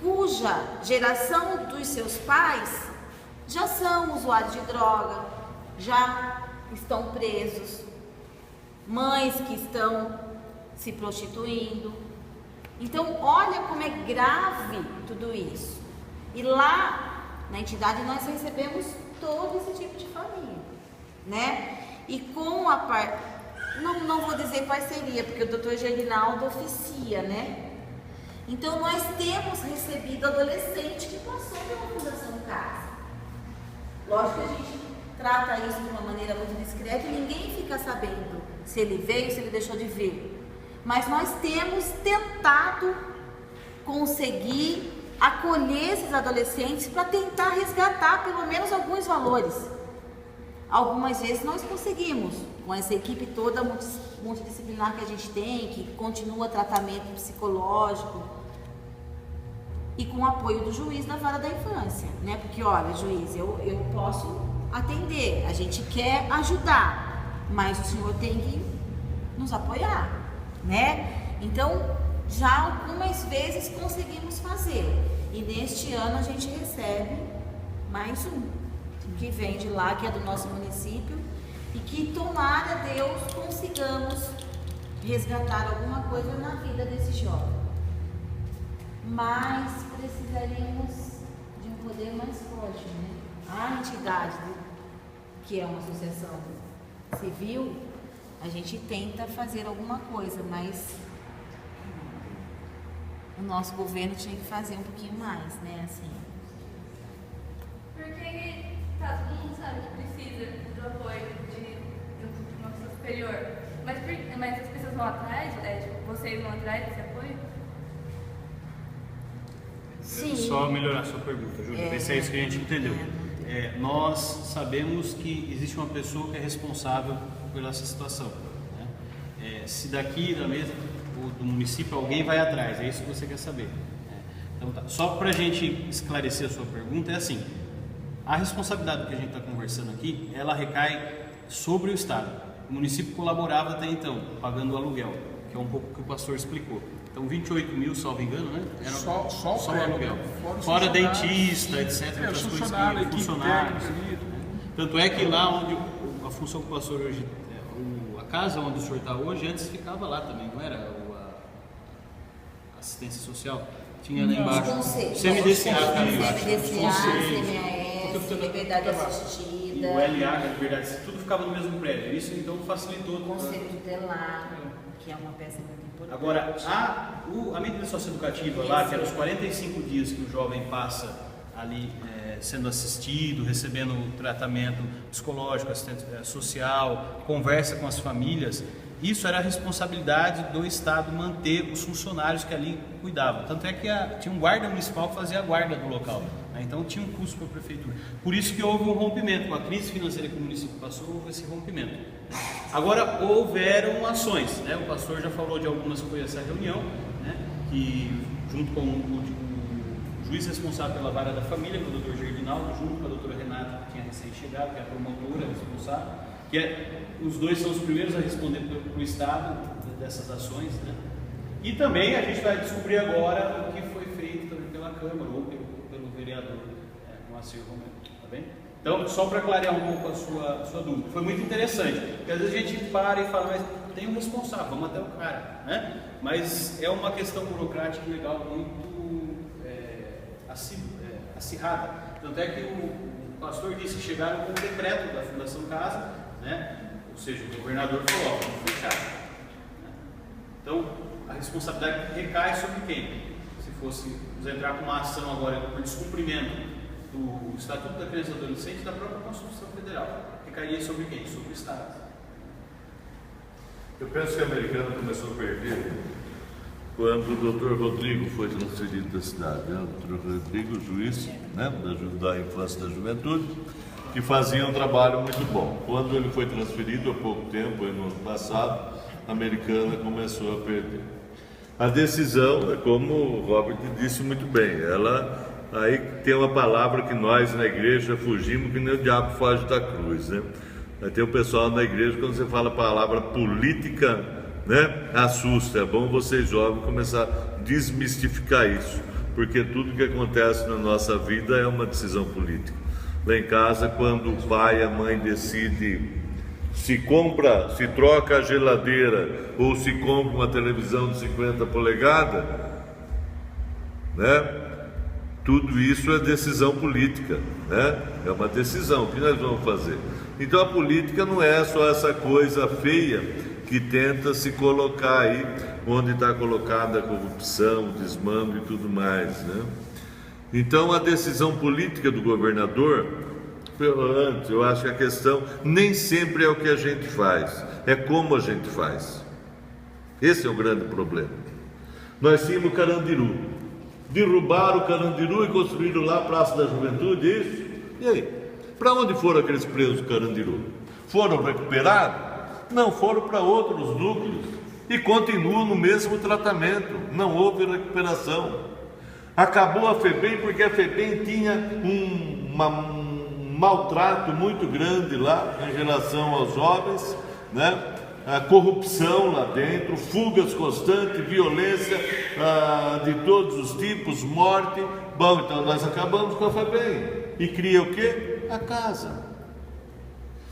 cuja geração dos seus pais já são usuários de droga, já estão presos, mães que estão se prostituindo. Então olha como é grave tudo isso. E lá na entidade nós recebemos todo esse tipo de família, né? E com a não vou dizer parceria, porque o Dr. Gerinaldo oficia, né? Então nós temos recebido adolescente que passou pela Fundação Casa. Lógico que a gente trata isso de uma maneira muito discreta e ninguém fica sabendo se ele veio, se ele deixou de vir. Mas nós temos tentado conseguir acolher esses adolescentes para tentar resgatar pelo menos alguns valores. Algumas vezes nós conseguimos, com essa equipe toda multidisciplinar que a gente tem, que continua tratamento psicológico e com o apoio do juiz da vara da infância, né? Porque, olha, juiz, eu posso atender, a gente quer ajudar, mas o senhor tem que nos apoiar, né? Então, já algumas vezes conseguimos fazer, e neste ano a gente recebe mais um que vem de lá, que é do nosso município, e que tomara Deus consigamos resgatar alguma coisa na vida desse jovem. Mas precisaríamos de um poder mais forte, né? A entidade, que é uma associação civil, a gente tenta fazer alguma coisa, mas o nosso governo tinha que fazer um pouquinho mais, né? Assim. Porque todo mundo sabe que precisa do apoio de uma pessoa superior, mas as pessoas vão atrás, vocês vão atrás desse apoio? Sim. Só melhorar a sua pergunta, Júlia, ver se é isso que a gente entendeu. Nós sabemos que existe uma pessoa que é responsável por essa situação, né? Se daqui da mesa do município alguém vai atrás, é isso que você quer saber. Então tá. Só para a gente esclarecer a sua pergunta, é assim: a responsabilidade que a gente está conversando aqui, ela recai sobre o Estado. O município colaborava até então, pagando o aluguel, que é um pouco o que o pastor explicou. Então 28 mil, salvo engano, né? Era só o aluguel. Fora dentista, etc. Outras coisas que funcionários. Tanto é que lá onde a função que o pastor hoje, a casa onde o senhor está hoje, antes ficava lá também, não era a assistência social? Tinha lá embaixo. CMDCA, CMAS, liberdade assistida. E o LA, liberdade assistida, tudo ficava no mesmo prédio. Isso então facilitou. O conselho tutelar, que é uma peça muito importante. Agora, a medida socioeducativa lá, que era os 45 dias que o jovem passa ali sendo assistido, recebendo tratamento psicológico, assistente social, conversa com as famílias, isso era a responsabilidade do Estado manter os funcionários que ali cuidavam. Tanto é que tinha um guarda municipal que fazia a guarda do local, né? Então tinha um custo para a prefeitura. Por isso que houve um rompimento, com a crise financeira que o município passou, houve esse rompimento. Agora, houveram ações, né? O pastor já falou de algumas que foi essa reunião, né? Que junto com o juiz responsável pela vara da família, que é o doutor Gerdinaldo, junto com a doutora Renata, que tinha recém-chegado, que é a promotora responsável, os dois são os primeiros a responder para o Estado dessas ações, né? E também a gente vai descobrir agora o que foi feito também pela Câmara ou pelo vereador Moacir Romero, tá bem? Então, só para clarear um pouco a sua dúvida, foi muito interessante, porque às vezes a gente para e fala, mas tem um responsável, vamos até o cara, né? Mas é uma questão burocrática e legal muito acirrada. Tanto é que o pastor disse que chegaram com o decreto da Fundação Casa, né? Ou seja, o governador falou, vamos fechar. Então, a responsabilidade recai sobre quem? Se fosse entrar com uma ação agora por descumprimento do Estatuto da Criança e do Adolescente da própria Constituição Federal, recairia sobre quem? Sobre o Estado. Eu penso que a Americana começou a perder quando o Dr. Rodrigo foi transferido da cidade, né? O Dr. Rodrigo, juiz, né? da Infância e da Juventude, que fazia um trabalho muito bom. Quando ele foi transferido há pouco tempo, no ano passado, a Americana começou a perder. A decisão, é como o Robert disse muito bem, ela aí tem uma palavra que nós na igreja fugimos, que nem o diabo foge da cruz, né? Aí tem o pessoal na igreja, quando você fala a palavra política, né, assusta. É bom vocês jovens começar a desmistificar isso, porque tudo que acontece na nossa vida é uma decisão política. Lá em casa, quando o pai e a mãe decidem se troca a geladeira ou se compra uma televisão de 50 polegadas, né? Tudo isso é decisão política, né? É uma decisão, o que nós vamos fazer? Então a política não é só essa coisa feia que tenta se colocar aí onde está colocada a corrupção, o desmando e tudo mais, né? Então a decisão política do governador, antes, eu acho que a questão nem sempre é o que a gente faz, é como a gente faz. Esse é o grande problema. Nós tínhamos o Carandiru, derrubaram o Carandiru e construíram lá a Praça da Juventude, isso? E aí? Para onde foram aqueles presos do Carandiru? Foram recuperados? Não, foram para outros núcleos e continuam no mesmo tratamento, não houve recuperação. Acabou a FEBEM porque a FEBEM tinha um maltrato muito grande lá em relação aos jovens, né? A corrupção lá dentro, fugas constantes, violência de todos os tipos, morte. Bom, então nós acabamos com a FEBEM e cria o quê? A casa.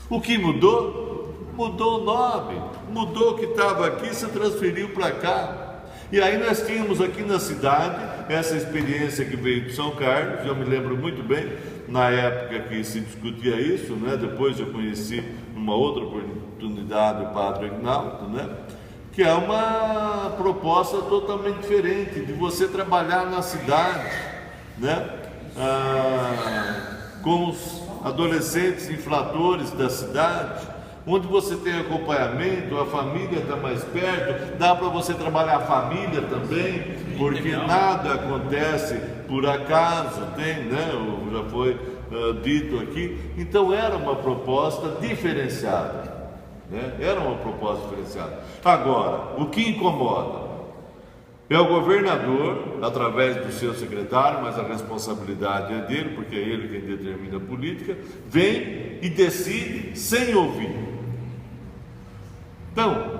O que mudou? Mudou o nome, mudou o que estava aqui, se transferiu para cá. E aí nós tínhamos aqui na cidade essa experiência que veio de São Carlos, eu me lembro muito bem, na época que se discutia isso, né? Depois eu conheci numa outra oportunidade o Padre Aguinaldo, né? Que é uma proposta totalmente diferente, de você trabalhar na cidade, né? Com os adolescentes infratores da cidade, onde você tem acompanhamento, a família está mais perto, dá para você trabalhar a família também, porque nada acontece por acaso, tem, né? Já foi dito aqui. Então era uma proposta diferenciada, né? Era uma proposta diferenciada. Agora, o que incomoda é o governador, através do seu secretário, mas a responsabilidade é dele, porque é ele quem determina a política, vem e decide sem ouvir. Então,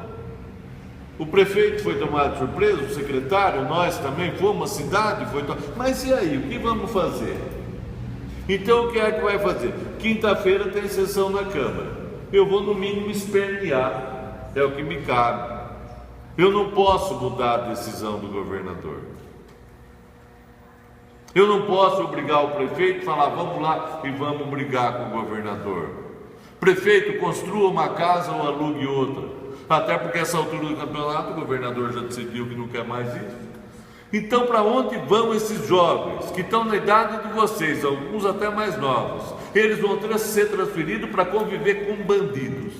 o prefeito foi tomado de surpresa, o secretário, nós também fomos, a cidade foi tomada. Mas e aí, o que vamos fazer? Então, o que é que vai fazer? Quinta-feira tem sessão na Câmara. Eu vou, no mínimo, espernear. É o que me cabe. Eu não posso mudar a decisão do governador. Eu não posso obrigar o prefeito a falar, vamos lá e vamos brigar com o governador. Prefeito, construa uma casa ou alugue outra. Até porque essa altura do campeonato o governador já decidiu que não quer mais isso. Então, para onde vão esses jovens que estão na idade de vocês, alguns até mais novos? Eles vão ser transferidos para conviver com bandidos.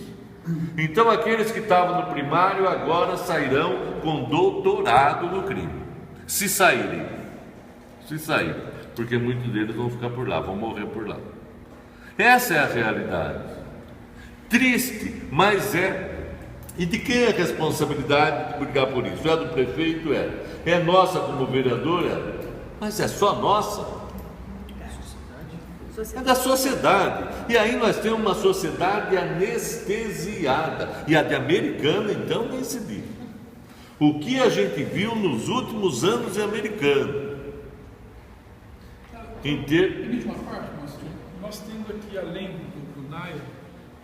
Então aqueles que estavam no primário agora sairão com doutorado no crime. Se saírem, porque muitos deles vão ficar por lá, vão morrer por lá. Essa é a realidade. Triste, mas é. E de quem é a responsabilidade de brigar por isso? É do prefeito? É nossa como vereadora? Mas é só nossa? É da sociedade. E aí nós temos uma sociedade anestesiada. E a de americana, então, nem se diz. O que a gente viu nos últimos anos de americano? Em uma parte, nós temos aqui, além do NAIA,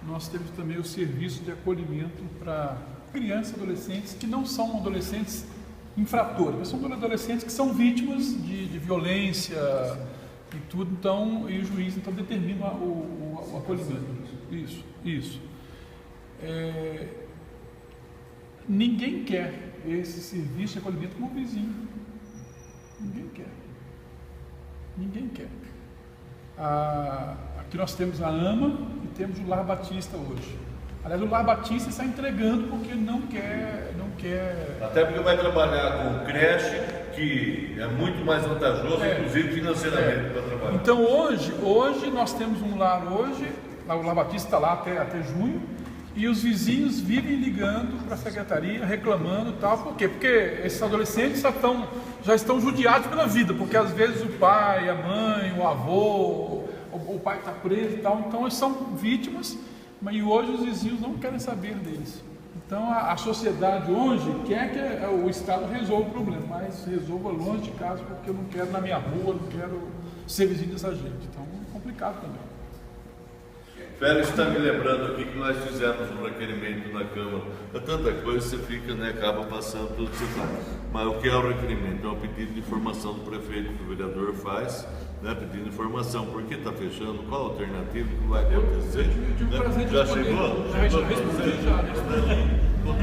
nós temos também o serviço de acolhimento para crianças e adolescentes que não são adolescentes infratores, mas são adolescentes que são vítimas de violência e tudo, então, e o juiz então determina o acolhimento. Isso. Ninguém quer esse serviço de acolhimento como vizinho. Ninguém quer. Aqui nós temos a AMA e temos o Lar Batista hoje. Aliás, o Lar Batista está entregando porque não quer. Até porque vai trabalhar com creche, que é muito mais vantajoso, inclusive financeiramente, para trabalhar. Então hoje nós temos um lar hoje, o Lar Batista está lá até junho, e os vizinhos vivem ligando para a secretaria, reclamando e tal. Por quê? Porque esses adolescentes já estão judiados pela vida, porque às vezes o pai, a mãe, o avô, o pai está preso e tal, então eles são vítimas, e hoje os vizinhos não querem saber deles. Então a sociedade hoje quer que o Estado resolva o problema, mas resolva longe de casa, porque eu não quero na minha rua, não quero ser vizinho dessa gente. Então é complicado também. Félix está me lembrando aqui que nós fizemos um requerimento na Câmara. É tanta coisa, você fica, acaba passando tudo que você faz. Mas o que é o requerimento? É um pedido de informação do prefeito, que o vereador faz, pedindo informação. Por que está fechando? Qual a alternativa que vai acontecer? Já chegou? Com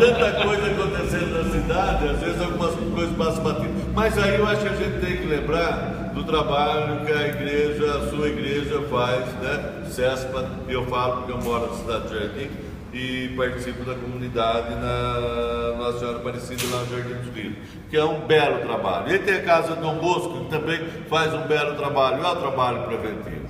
tanta coisa acontecendo na cidade, às vezes algumas coisas passam batidas. Mas aí eu acho que a gente tem que lembrar do trabalho que a sua igreja faz, CESPA, eu falo porque eu moro na cidade de Jardim e participo da comunidade na Nossa Senhora Aparecida, lá no Jardim dos Lírios, que é um belo trabalho. E tem a Casa Dom Bosco, que também faz um belo trabalho, é um trabalho preventivo.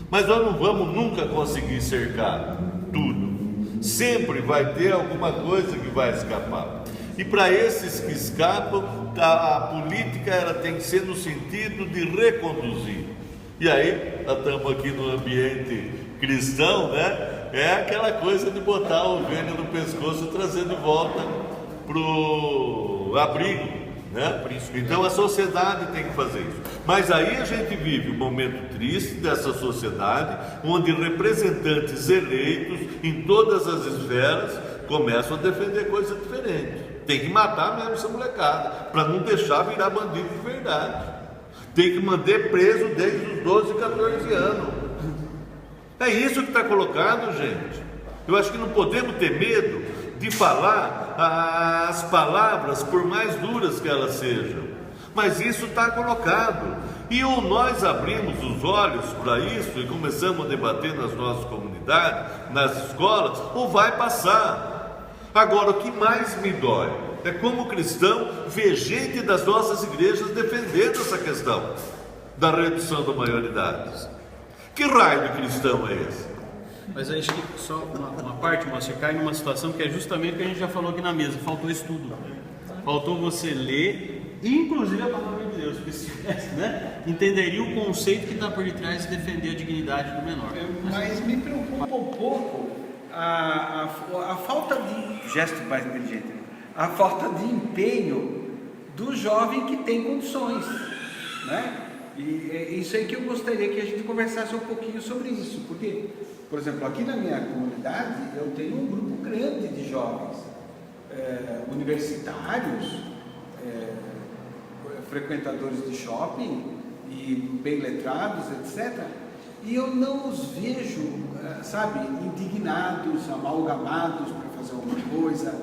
Mas nós não vamos nunca conseguir cercar tudo. Sempre vai ter alguma coisa que vai escapar. E para esses que escapam, a política ela tem que ser no sentido de reconduzir. E aí, nós estamos aqui no ambiente cristão, é aquela coisa de botar a ovelha no pescoço e trazer de volta para o abrigo. Então a sociedade tem que fazer isso. Mas aí a gente vive um momento triste dessa sociedade, onde representantes eleitos em todas as esferas começam a defender coisas diferentes. Tem que matar mesmo essa molecada, para não deixar virar bandido de verdade. Tem que manter preso desde os 12, 14 anos. É isso que está colocado, gente. Eu acho que não podemos ter medo de falar as palavras, por mais duras que elas sejam. Mas isso está colocado. E ou nós abrimos os olhos para isso e começamos a debater nas nossas comunidades, nas escolas, ou vai passar. Agora, o que mais me dói é como cristão ver gente das nossas igrejas defendendo essa questão da redução da maioridade. Que raio de cristão é esse? Mas acho que só uma parte, você cai numa situação que é justamente o que a gente já falou aqui na mesa, faltou estudo. Faltou você ler, inclusive a palavra de Deus, porque se tivesse, entenderia o conceito que está por detrás de defender a dignidade do menor. Mas me preocupa um pouco a falta de gesto mais inteligente, a falta de empenho do jovem que tem condições, E isso aí que eu gostaria que a gente conversasse um pouquinho sobre isso, porque, por exemplo, aqui na minha comunidade eu tenho um grupo grande de jovens, universitários, frequentadores de shopping e bem letrados, etc. E eu não os vejo, indignados, amalgamados para fazer alguma coisa,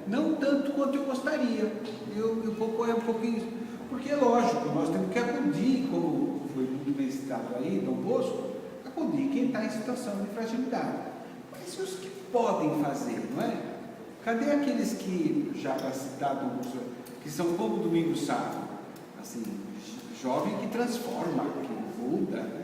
Não tanto quanto eu gostaria. Um pouquinho, porque é lógico, nós temos que acudir, como foi muito bem citado aí, Dom Bosco, acudir quem está em situação de fragilidade. mas e os que podem fazer, não é? Cadê aqueles que, já para citar, que são como Domingo Sábado, assim, jovem que transforma, que muda, né?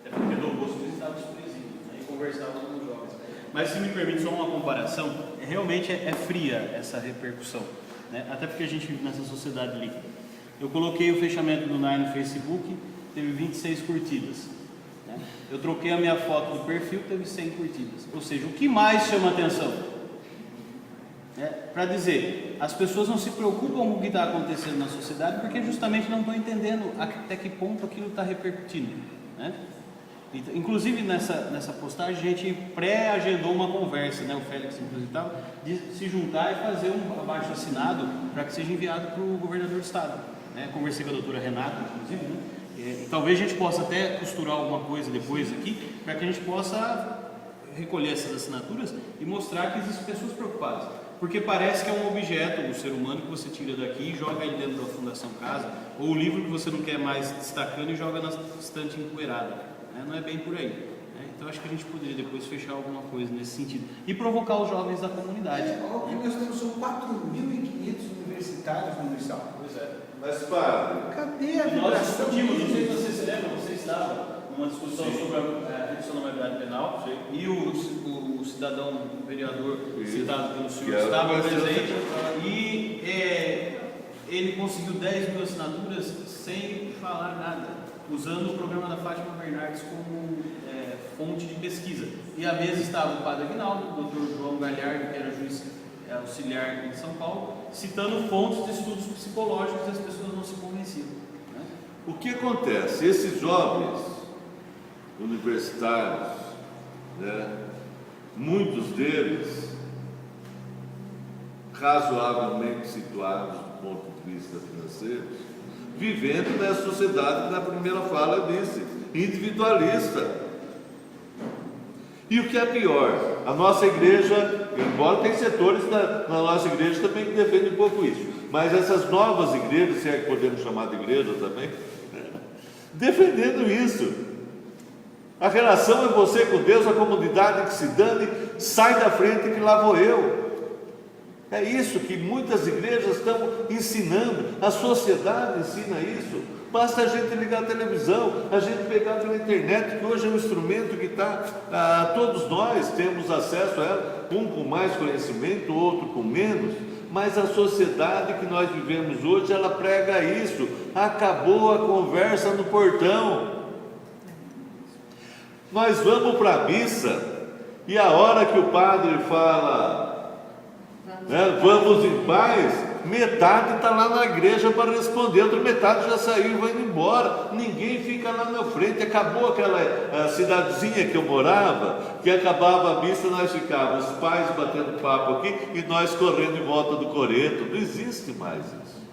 É porque do gosto eles estavam presídios, né? E conversavam com os jovens. Mas se me permite só uma comparação, realmente é fria essa repercussão, né? Até porque a gente vive nessa sociedade líquida. Eu coloquei o fechamento do NAI no Facebook, teve 26 curtidas. Né? Eu troquei a minha foto do perfil, teve 100 curtidas. Ou seja, o que mais chama atenção? Para dizer, as pessoas não se preocupam com o que está acontecendo na sociedade porque justamente não estão entendendo até que ponto aquilo está repercutindo, né? Inclusive nessa postagem a gente pré-agendou uma conversa, né? O Félix inclusive estava, de se juntar e fazer um abaixo assinado para que seja enviado para o governador do estado, né? Conversei com a doutora Renata, inclusive, né? E talvez a gente possa até costurar alguma coisa depois aqui, para que a gente possa recolher essas assinaturas e mostrar que existem pessoas preocupadas. Porque parece que é um objeto, o ser humano, que você tira daqui e joga ele dentro da Fundação Casa, ou o livro que você não quer mais destacando e joga na estante empoeirada. Né? Não é bem por aí. Né? Então acho que a gente poderia depois fechar alguma coisa nesse sentido. E provocar os jovens da comunidade. O que nós temos são 4.500 universitários no estado. Pois é. Mas, padre, cadê a nós vibração? discutimos, não sei se você se lembra, você estava numa discussão sobre a redução da maioridade penal, e o cidadão vereador citado pelo senhor estava presente, e ele conseguiu 10 mil assinaturas sem falar nada, usando o programa da Fátima Bernardes como fonte de pesquisa. E à mesa estava o padre Aguinaldo, o doutor João Galhardo, que era juiz auxiliar em São Paulo, citando fontes de estudos psicológicos e as pessoas não se convenciam. Né? o que acontece? Esses jovens universitários, né, muitos deles razoavelmente situados do ponto de vista financeiro, vivendo nessa sociedade que na primeira fala eu disse, individualista. E o que é pior, a nossa igreja, embora tem setores na nossa igreja também que defendem um pouco isso, mas essas novas igrejas, se é que podemos chamar de igreja também, defendendo isso. A relação é você com Deus, a comunidade que se dane, sai da frente que lá vou eu. É isso que muitas igrejas estão ensinando, a sociedade ensina isso. Basta a gente ligar a televisão, a gente pegar pela internet, que hoje é um instrumento que está, todos nós temos acesso a ela, um com mais conhecimento, outro com menos, mas a sociedade que nós vivemos hoje, ela prega isso. Acabou a conversa no portão. Nós vamos para a missa, e a hora que o padre fala, né, vamos em paz, metade está lá na igreja para responder, outra metade já saiu e vai embora, ninguém fica lá na frente. Acabou aquela cidadezinha que eu morava, que acabava a missa, nós ficávamos, os pais batendo papo aqui, e nós correndo em volta do coreto. Não existe mais isso.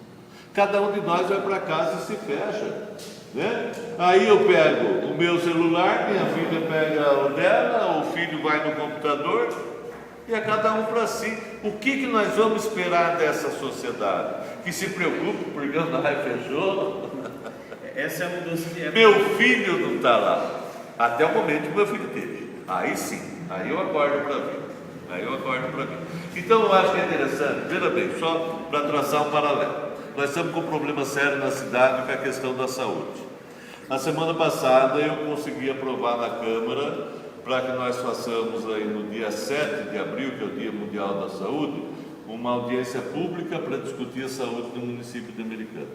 Cada um de nós vai para casa e se fecha, né? Aí eu pego o meu celular, minha filha pega o dela, o filho vai no computador, e a cada um para si. O que nós vamos esperar dessa sociedade? Que se preocupe porque o NAI fechou? Essa é a mudança de época. Meu filho não está lá. Até o momento que meu filho teve. Aí sim, aí eu acordo para vir. Então eu acho que é interessante, veja bem, só para traçar um paralelo. Nós estamos com um problema sério na cidade, que é a questão da saúde. Na semana passada eu consegui aprovar na Câmara para que nós façamos aí no dia 7 de abril, que é o Dia Mundial da Saúde, uma audiência pública para discutir a saúde no município de Americana.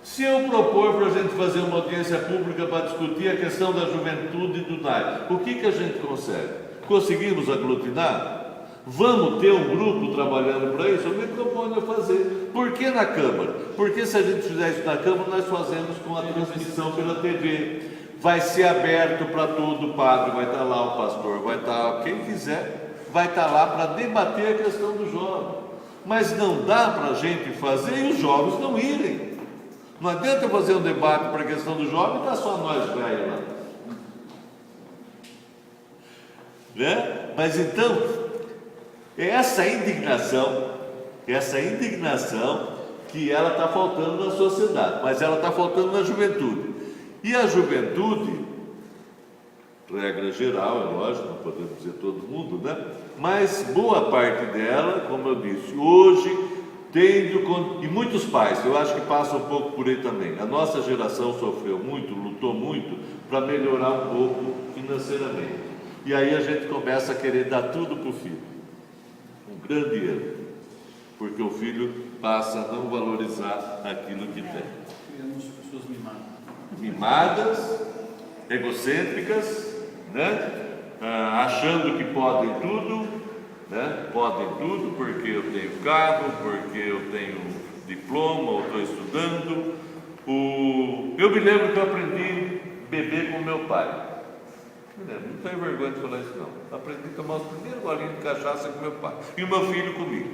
Se eu propor para a gente fazer uma audiência pública para discutir a questão da juventude do NAI, o que a gente consegue? Conseguimos aglutinar? Vamos ter um grupo trabalhando para isso? Eu me proponho a fazer. Por que na Câmara? Porque se a gente fizer isso na Câmara, nós fazemos com a transmissão pela TV. Vai ser aberto para todo, o padre vai estar lá, o pastor vai estar, quem quiser, vai estar lá para debater a questão do jovem. Mas não dá para a gente fazer e os jovens não irem. Não adianta fazer um debate para a questão do jovem e está só nós velhos lá. Né? Mas então, essa indignação que ela está faltando na sociedade, mas ela está faltando na juventude. E a juventude, regra geral, é lógico, não podemos dizer todo mundo, né? Mas boa parte dela, como eu disse, hoje e muitos pais, eu acho que passa um pouco por aí também. A nossa geração sofreu muito, lutou muito para melhorar um pouco financeiramente. E aí a gente começa a querer dar tudo para o filho. Um grande erro, porque o filho passa a não valorizar aquilo que tem. Criamos pessoas mimadas. Mimadas, egocêntricas, né? Achando que podem tudo, né? Podem tudo porque eu tenho carro, porque eu tenho diploma, ou estou estudando. Eu me lembro que eu aprendi a beber com meu pai. Não tenho vergonha de falar isso não. Aprendi a tomar os primeiros golinhos de cachaça com meu pai. E o meu filho comigo.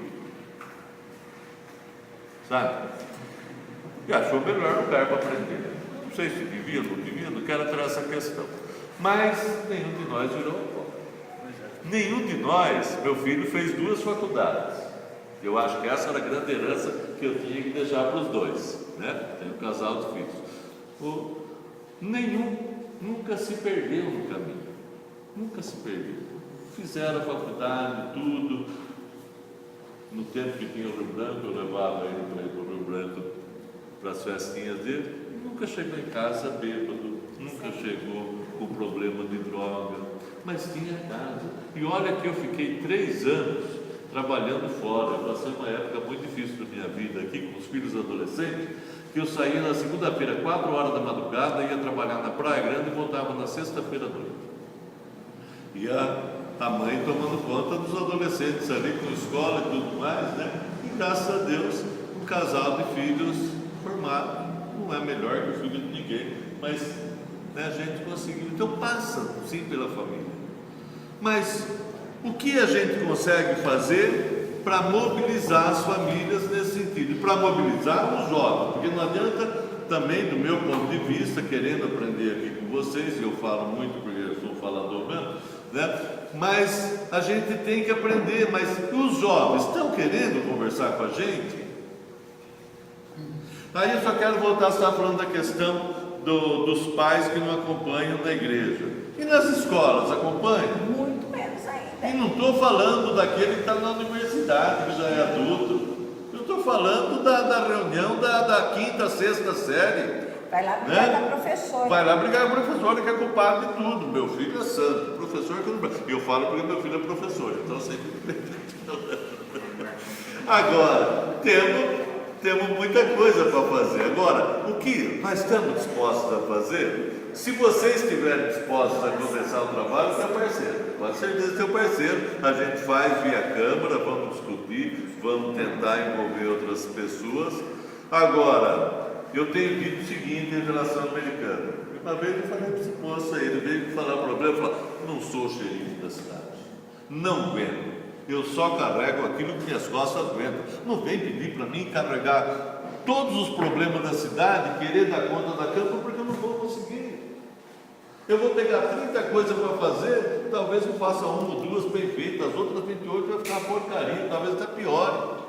Sabe? E achou o melhor lugar para aprender. Não sei se devia, não quero entrar nessa questão. Mas nenhum de nós virou alcoólatra. Nenhum de nós, meu filho fez 2 faculdades. Eu acho que essa era a grande herança que eu tinha que deixar para os dois, né? Tenho um casal de filhos. Nenhum nunca se perdeu no caminho. Nunca se perdeu. Fizeram a faculdade, tudo. No tempo que tinha o Rio Branco, eu levava ele para ir para o Rio Branco para as festinhas dele. Nunca chegou em casa bêbado, nunca chegou com problema de droga, mas tinha casa. E olha que eu fiquei 3 anos trabalhando fora. Eu passei uma época muito difícil da minha vida aqui com os filhos adolescentes, que eu saía na segunda-feira, 4 horas da madrugada, ia trabalhar na Praia Grande e voltava na sexta-feira à noite. E a mãe tomando conta dos adolescentes ali, com escola e tudo mais, né? E graças a Deus, um casal de filhos formado. Não é melhor que o filho de ninguém, mas né, a gente conseguiu. Então passa sim pela família. Mas o que a gente consegue fazer para mobilizar as famílias nesse sentido? E para mobilizar os jovens, porque não adianta também, do meu ponto de vista, querendo aprender aqui com vocês, e eu falo muito porque eu sou um falador mesmo, né? Mas a gente tem que aprender. Mas os jovens estão querendo conversar com a gente? Aí eu só quero voltar a estar falando da questão dos pais que não acompanham na igreja. E nas escolas, acompanham? Muito menos ainda. E não estou falando daquele que está na universidade, que já é adulto. Eu estou falando da reunião da 5ª, 6ª série. Vai lá brigar com a professora. Vai lá brigar com a professora, que é culpado de tudo. Meu filho é santo, professor que não... Eu falo porque meu filho é professor, então sempre... Agora, temos muita coisa para fazer. Agora, o que nós estamos dispostos a fazer? Se vocês estiverem dispostos a começar o trabalho, é parceiro. Com certeza é parceiro. A gente faz via Câmara, vamos discutir, vamos tentar envolver outras pessoas. Agora, eu tenho dito o seguinte em relação ao americano. Uma vez eu falei para esse moço aí, ele veio me falar o problema, eu falei, não sou xerife da cidade. Não aguento. Eu só carrego aquilo que minhas costas aguentam. Não vem pedir para mim carregar todos os problemas da cidade, querer dar conta da Câmara, porque eu não vou conseguir. Eu vou pegar 30 coisas para fazer, talvez eu faça 1 ou 2 bem feitas, as outras 28 vai ficar uma porcaria, talvez até pior.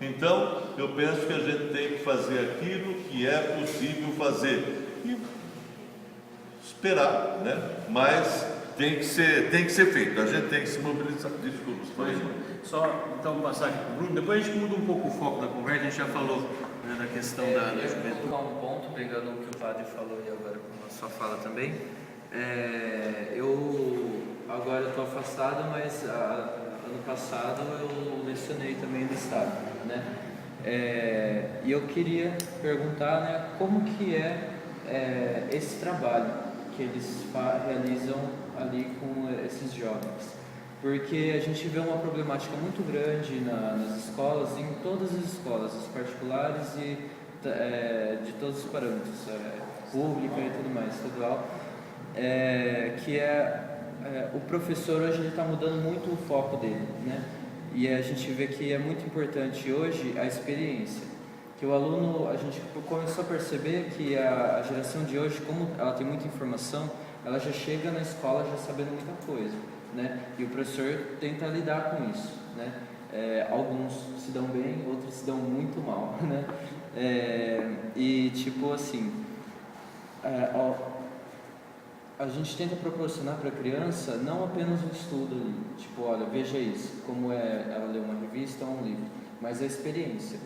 Então, eu penso que a gente tem que fazer aquilo que é possível fazer. E esperar, né? Mas tem que ser feito, a gente tem que se mobilizar. Desculpa, só então passar aqui para o Bruno, depois a gente muda um pouco o foco da conversa, a gente já falou né, da questão da juventude. Eu vou colocar um ponto, pegando o que o padre falou e agora com a sua fala também. Eu agora estou afastado, mas ano passado eu lecionei também no estado, né? E eu queria perguntar, né, como que é esse trabalho que eles realizam ali com esses jovens, porque a gente vê uma problemática muito grande nas escolas, em todas as escolas, as particulares e de todos os parâmetros, pública e tudo mais, estadual, que o professor hoje ele está mudando muito o foco dele, né? E a gente vê que é muito importante hoje a experiência, que o aluno, a gente começou a perceber que a geração de hoje, como ela tem muita informação, ela já chega na escola já sabendo muita coisa, né? E o professor tenta lidar com isso, né? Alguns se dão bem, outros se dão muito mal, né? E tipo assim, a gente tenta proporcionar para a criança não apenas o estudo ali, tipo, olha, veja isso, como é ela ler uma revista ou um livro, mas a experiência,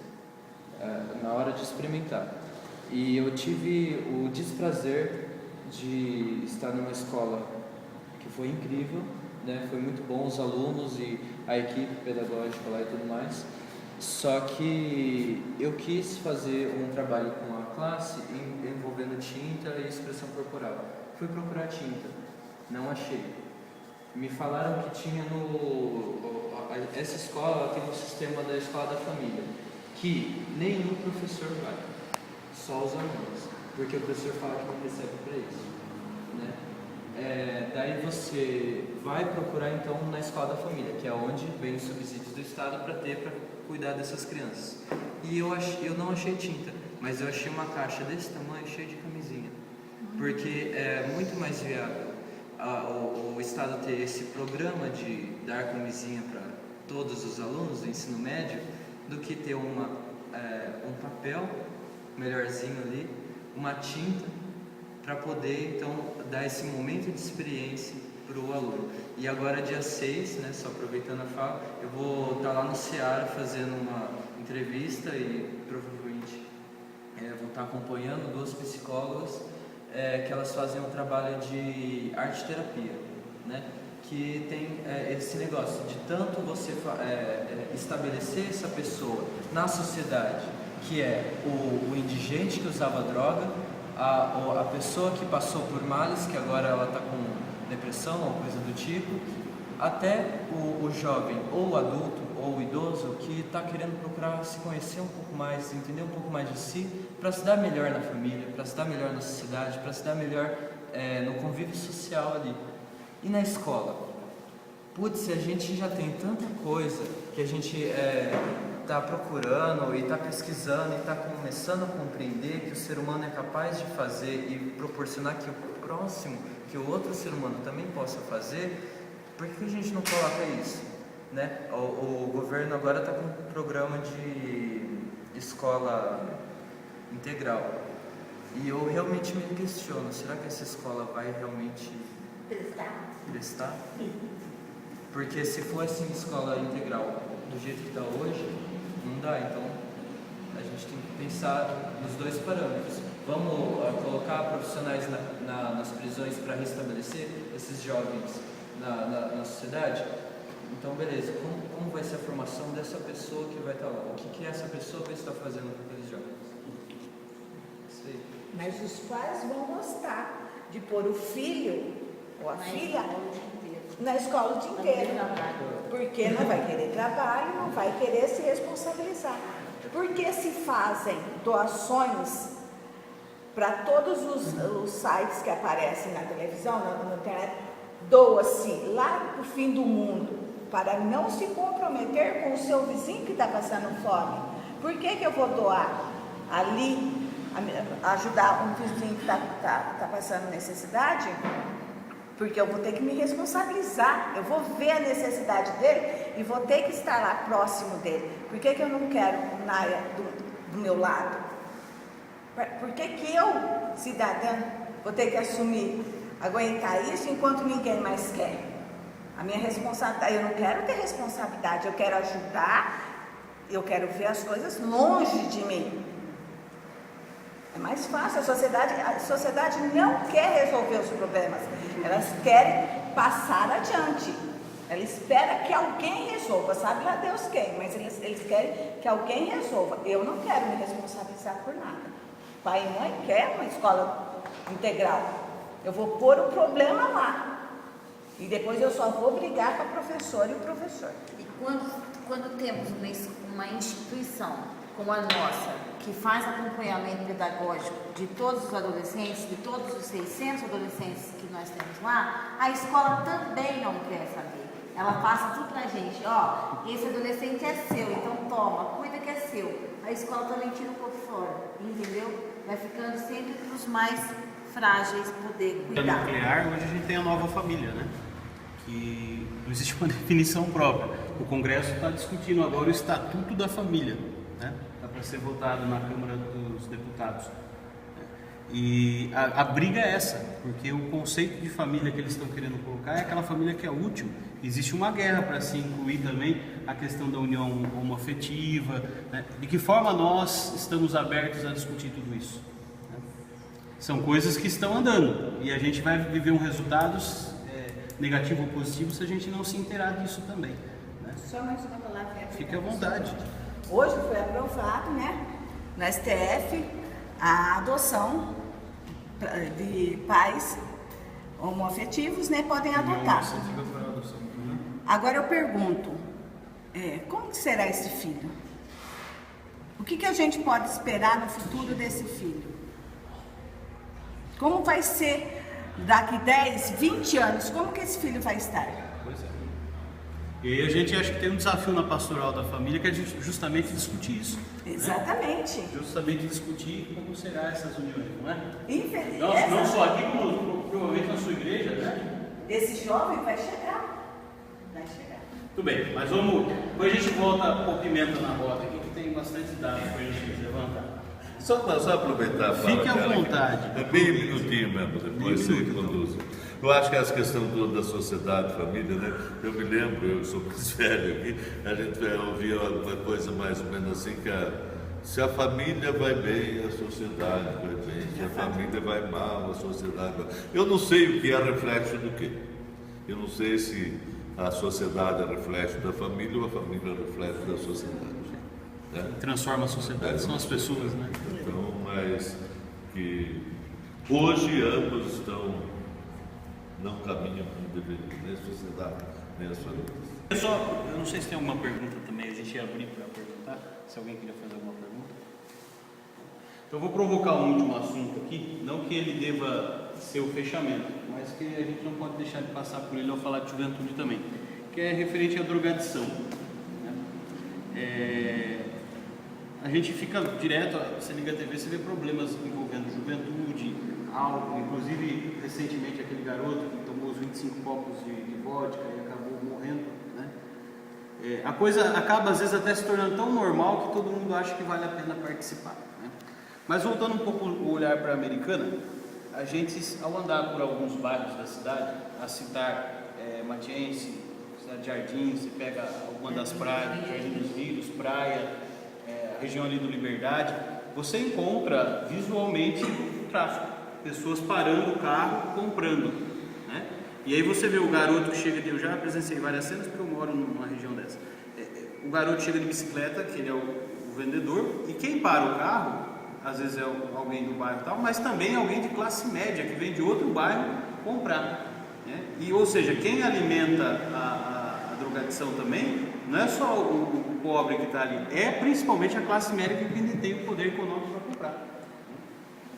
na hora de experimentar. E eu tive o desprazer de estar numa escola que foi incrível, né? Foi muito bom os alunos e a equipe pedagógica lá e tudo mais. Só que eu quis fazer um trabalho com a classe envolvendo tinta e expressão corporal. Fui procurar tinta, não achei. Me falaram que tinha essa escola tem um sistema da escola da família, que nenhum professor vai, só os alunos, porque o professor fala que não recebe para isso, né? Daí você vai procurar então na escola da família, que é onde vem os subsídios do Estado para cuidar dessas crianças. E eu não achei tinta, mas eu achei uma caixa desse tamanho cheia de camisinha, porque é muito mais viável o Estado ter esse programa de dar camisinha para todos os alunos do ensino médio do que ter um papel melhorzinho ali, uma tinta, para poder então dar esse momento de experiência para o aluno. E agora dia 6, né, só aproveitando a fala, eu vou estar lá no Ceará fazendo uma entrevista e provavelmente vou estar acompanhando 2 psicólogas que elas fazem um trabalho de arte-terapia, né? Que tem esse negócio de tanto você estabelecer essa pessoa na sociedade, que é o indigente que usava droga, a pessoa que passou por males, que agora ela está com depressão ou coisa do tipo, até o jovem ou o adulto ou o idoso que está querendo procurar se conhecer um pouco mais, entender um pouco mais de si, para se dar melhor na família, para se dar melhor na sociedade, para se dar melhor no convívio social ali. E na escola? Putz, a gente já tem tanta coisa que a gente está procurando e está pesquisando e está começando a compreender que o ser humano é capaz de fazer e proporcionar que o próximo, que o outro ser humano também possa fazer. Por que a gente não coloca isso? Né? O governo agora está com um programa de escola integral. E eu realmente me questiono, será que essa escola vai realmente prestar? Porque se for assim, escola integral do jeito que está hoje, não dá. Então a gente tem que pensar nos 2 parâmetros. Vamos colocar profissionais nas prisões para restabelecer esses jovens na sociedade? Então beleza, como vai ser a formação dessa pessoa que vai estar lá? O que essa pessoa vai estar fazendo com aqueles jovens? Isso aí. Mas os pais vão gostar de pôr o filho ou a filha na escola o dia inteiro, porque não vai querer trabalho, não vai querer se responsabilizar. Porque se fazem doações para todos os sites que aparecem na televisão, na internet, doa-se lá para o fim do mundo, para não se comprometer com o seu vizinho que está passando fome. Por que eu vou doar ali, ajudar um vizinho que está passando necessidade? Porque eu vou ter que me responsabilizar, eu vou ver a necessidade dele e vou ter que estar lá próximo dele. Por que eu não quero Naya do meu lado? Por que eu, cidadã, vou ter que assumir, aguentar isso enquanto ninguém mais quer? A minha responsabilidade, eu não quero ter responsabilidade, eu quero ajudar, eu quero ver as coisas longe de mim. É mais fácil, a sociedade não quer resolver os problemas, elas querem passar adiante. Ela espera que alguém resolva, sabe lá Deus quem, mas eles querem que alguém resolva. Eu não quero me responsabilizar por nada. Pai e mãe querem uma escola integral. Eu vou pôr o problema lá. E depois eu só vou brigar com a professora e o professor. E quando temos uma instituição como a nossa, que faz acompanhamento pedagógico de todos os adolescentes, de todos os 600 adolescentes que nós temos lá, a escola também não quer saber. Ela passa tudo pra gente, esse adolescente é seu, então toma, cuida que é seu. A escola também tira um pouco fora, entendeu? Vai ficando sempre para os mais frágeis poder cuidar. Nuclear, hoje a gente tem a nova família, né? Que não existe uma definição própria. O Congresso está discutindo agora o Estatuto da Família, né? Está para ser votado na Câmara dos Deputados. E a briga é essa, porque o conceito de família que eles estão querendo colocar é aquela família que é útil. Existe uma guerra para se incluir também a questão da união homoafetiva, né? De que forma nós estamos abertos a discutir tudo isso? Né? São coisas que estão andando e a gente vai viver um resultado negativo ou positivo se a gente não se inteirar disso também. Né? Só mais uma palavra. Fique à vontade. Hoje foi aprovado, né, na STF, a adoção de pais homoafetivos, né, podem adotar. Agora eu pergunto, como que será esse filho? O que a gente pode esperar no futuro desse filho? Como vai ser daqui 10, 20 anos? Como que esse filho vai estar? Pois é. E aí a gente acha que tem um desafio na pastoral da família que é justamente discutir isso. Exatamente. Né? Justamente discutir como será essas uniões, não é? Infelizmente. Não só aqui, como provavelmente na sua igreja, né? Esse jovem vai chegar. Vai chegar. Tudo bem, mas depois a gente volta com pimenta na roda aqui, que tem bastante dados para a gente levantar. Só aproveitar para Fique à vontade. É bem minutinho mesmo, depois você conduz. Eu acho que essa questão toda da sociedade, família, né? Eu me lembro, eu sou mais velho aqui, a gente ouvia uma coisa mais ou menos assim, que se a família vai bem, a sociedade vai bem. Se a família vai mal, a sociedade vai mal. Eu não sei o que é reflexo do quê. Eu não sei se a sociedade é reflexo da família ou a família é reflexo da sociedade. Né? Transforma a sociedade, são as pessoas, né? Então, mas que hoje ambos estão, não caminham como deveriam, nem a sociedade, nem as famílias. Eu não sei se tem alguma pergunta também, a gente ia abrir para perguntar, se alguém queria fazer alguma pergunta. Então eu vou provocar um último assunto aqui, não que ele deva ser o fechamento, mas que a gente não pode deixar de passar por ele ao falar de juventude também, que é referente à drogadição. Né? A gente fica direto, você liga a TV, você vê problemas envolvendo juventude, álcool, inclusive recentemente aquele garoto que tomou os 25 copos de vodka e acabou morrendo, né? A coisa acaba às vezes até se tornando tão normal que todo mundo acha que vale a pena participar, né? Mas voltando um pouco o olhar para a Americana, a gente, ao andar por alguns bairros da cidade, a citar Matiense, Cidade de Jardim, você pega alguma das praias, Jardim dos Lírios, praia, região ali do Liberdade, você encontra visualmente tráfico, pessoas parando o carro, comprando, né? E aí você vê o garoto que chega, eu já presenciei várias cenas porque eu moro numa região dessa, o garoto chega de bicicleta, que ele é o vendedor, e quem para o carro, às vezes é alguém do bairro e tal, mas também alguém de classe média, que vem de outro bairro comprar, né? E, ou seja, quem alimenta a drogadição também, não é só o pobre que está ali, é principalmente a classe média que ainda tem o poder econômico para comprar.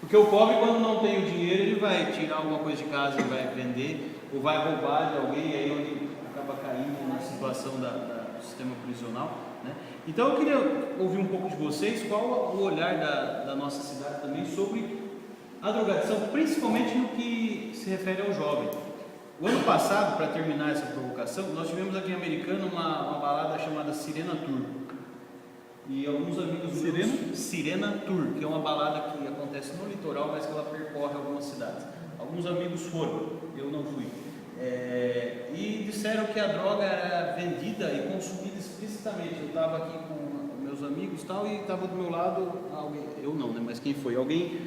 Porque o pobre, quando não tem o dinheiro, ele vai tirar alguma coisa de casa e vai vender, ou vai roubar de alguém, aí onde acaba caindo na situação do sistema prisional, né? Então eu queria ouvir um pouco de vocês, qual o olhar da nossa cidade também sobre a drogadição, principalmente no que se refere ao jovem. O ano passado, para terminar essa provocação, nós tivemos aqui em Americana uma balada chamada Sirena Tour. E alguns amigos Sirena Tour, que é uma balada que acontece no litoral, mas que ela percorre algumas cidades. Alguns amigos foram, eu não fui. E disseram que a droga era vendida e consumida explicitamente. Eu estava aqui com meus amigos e estava do meu lado alguém, eu não, né? Mas quem foi? Alguém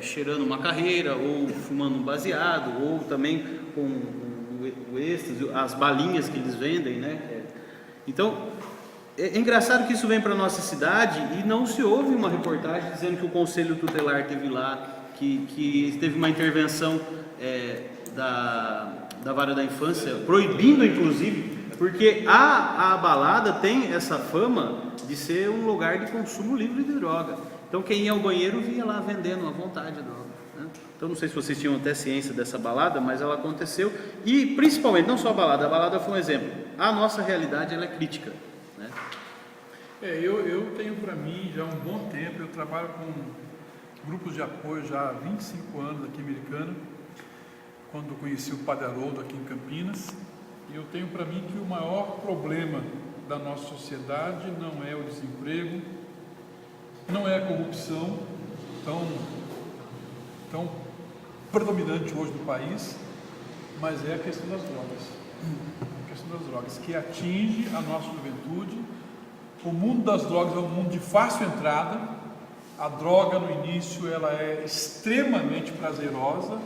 cheirando uma carreira, ou fumando um baseado, ou também com o êxtase, as balinhas que eles vendem, né? Então, é engraçado que isso vem para a nossa cidade e não se ouve uma reportagem dizendo que o Conselho Tutelar esteve lá, que teve uma intervenção da Vara da Infância, proibindo inclusive, porque a balada tem essa fama de ser um lugar de consumo livre de droga. Então quem ia ao banheiro via lá vendendo à vontade a droga, né? Então não sei se vocês tinham até ciência dessa balada, mas ela aconteceu. E principalmente, não só a balada foi um exemplo. A nossa realidade ela é crítica, né? Eu tenho para mim já um bom tempo, eu trabalho com grupos de apoio já há 25 anos aqui em Americana, quando conheci o Padre Haroldo aqui em Campinas, e eu tenho para mim que o maior problema da nossa sociedade não é o desemprego, não é a corrupção. Então, tão predominante hoje no país, mas é a questão das drogas. A questão das drogas, que atinge a nossa juventude. O mundo das drogas é um mundo de fácil entrada. A droga no início ela é extremamente prazerosa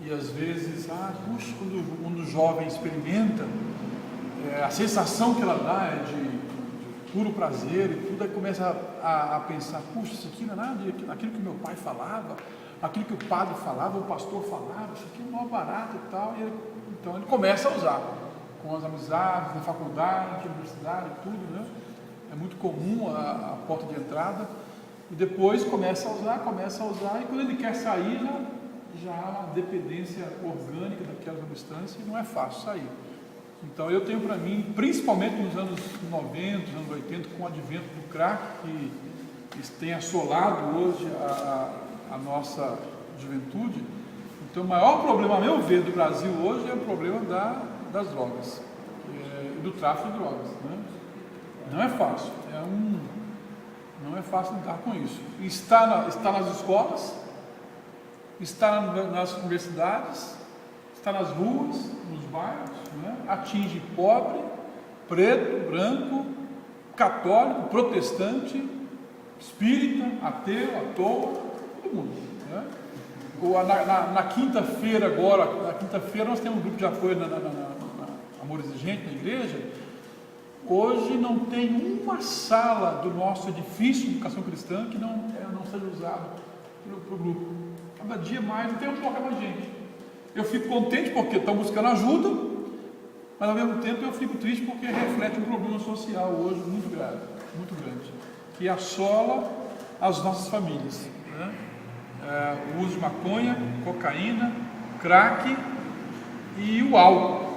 e às vezes, puxa, quando o jovem experimenta, a sensação que ela dá é de puro prazer e tudo, aí começa a pensar, puxa, isso aqui não é nada aquilo que meu pai falava, aquilo que o padre falava, o pastor falava, isso aqui é mó barato e tal. Então ele começa a usar, com as amizades, na faculdade, na universidade, tudo, né? É muito comum a porta de entrada, e depois começa a usar, e quando ele quer sair, já há uma dependência orgânica daquela substância, e não é fácil sair. Então eu tenho para mim, principalmente nos anos 90, nos anos 80, com o advento do crack, que tem assolado hoje a nossa juventude. Então o maior problema, a meu ver, do Brasil hoje é o problema das drogas, do tráfico de drogas, né? Não é fácil, não é fácil lidar com isso. Está nas escolas, está nas universidades, está nas ruas, nos bairros, né? Atinge pobre, preto, branco, católico, protestante, espírita, ateu, à toa, todo mundo, né? Na quinta-feira agora, nós temos um grupo de apoio na Amor Exigente, na igreja. Hoje não tem uma sala do nosso edifício de educação cristã que não seja usada pelo grupo. Cada dia mais, não tem um pouco mais gente. Eu fico contente porque estão buscando ajuda, mas ao mesmo tempo eu fico triste porque reflete um problema social hoje muito grave, que assola as nossas famílias, né? O uso de maconha, cocaína, crack e o álcool,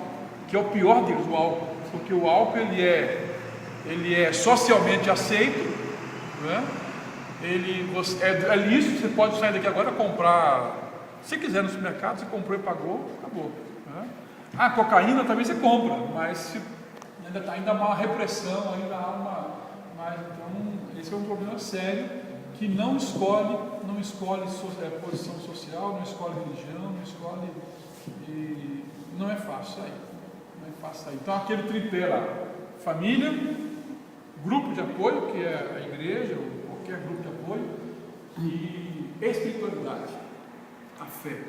que é o pior deles, o álcool, porque o álcool ele é socialmente aceito, né? É lícito, você pode sair daqui agora e comprar, se quiser no supermercado, você comprou e pagou, acabou, né? A cocaína também você compra, mas ainda há uma repressão, ainda há então esse é um problema sério, que não escolhe posição social, não escolhe religião, e não é fácil sair. Então aquele tripé lá, família, grupo de apoio, que é a igreja, ou qualquer grupo de apoio, e espiritualidade, a fé,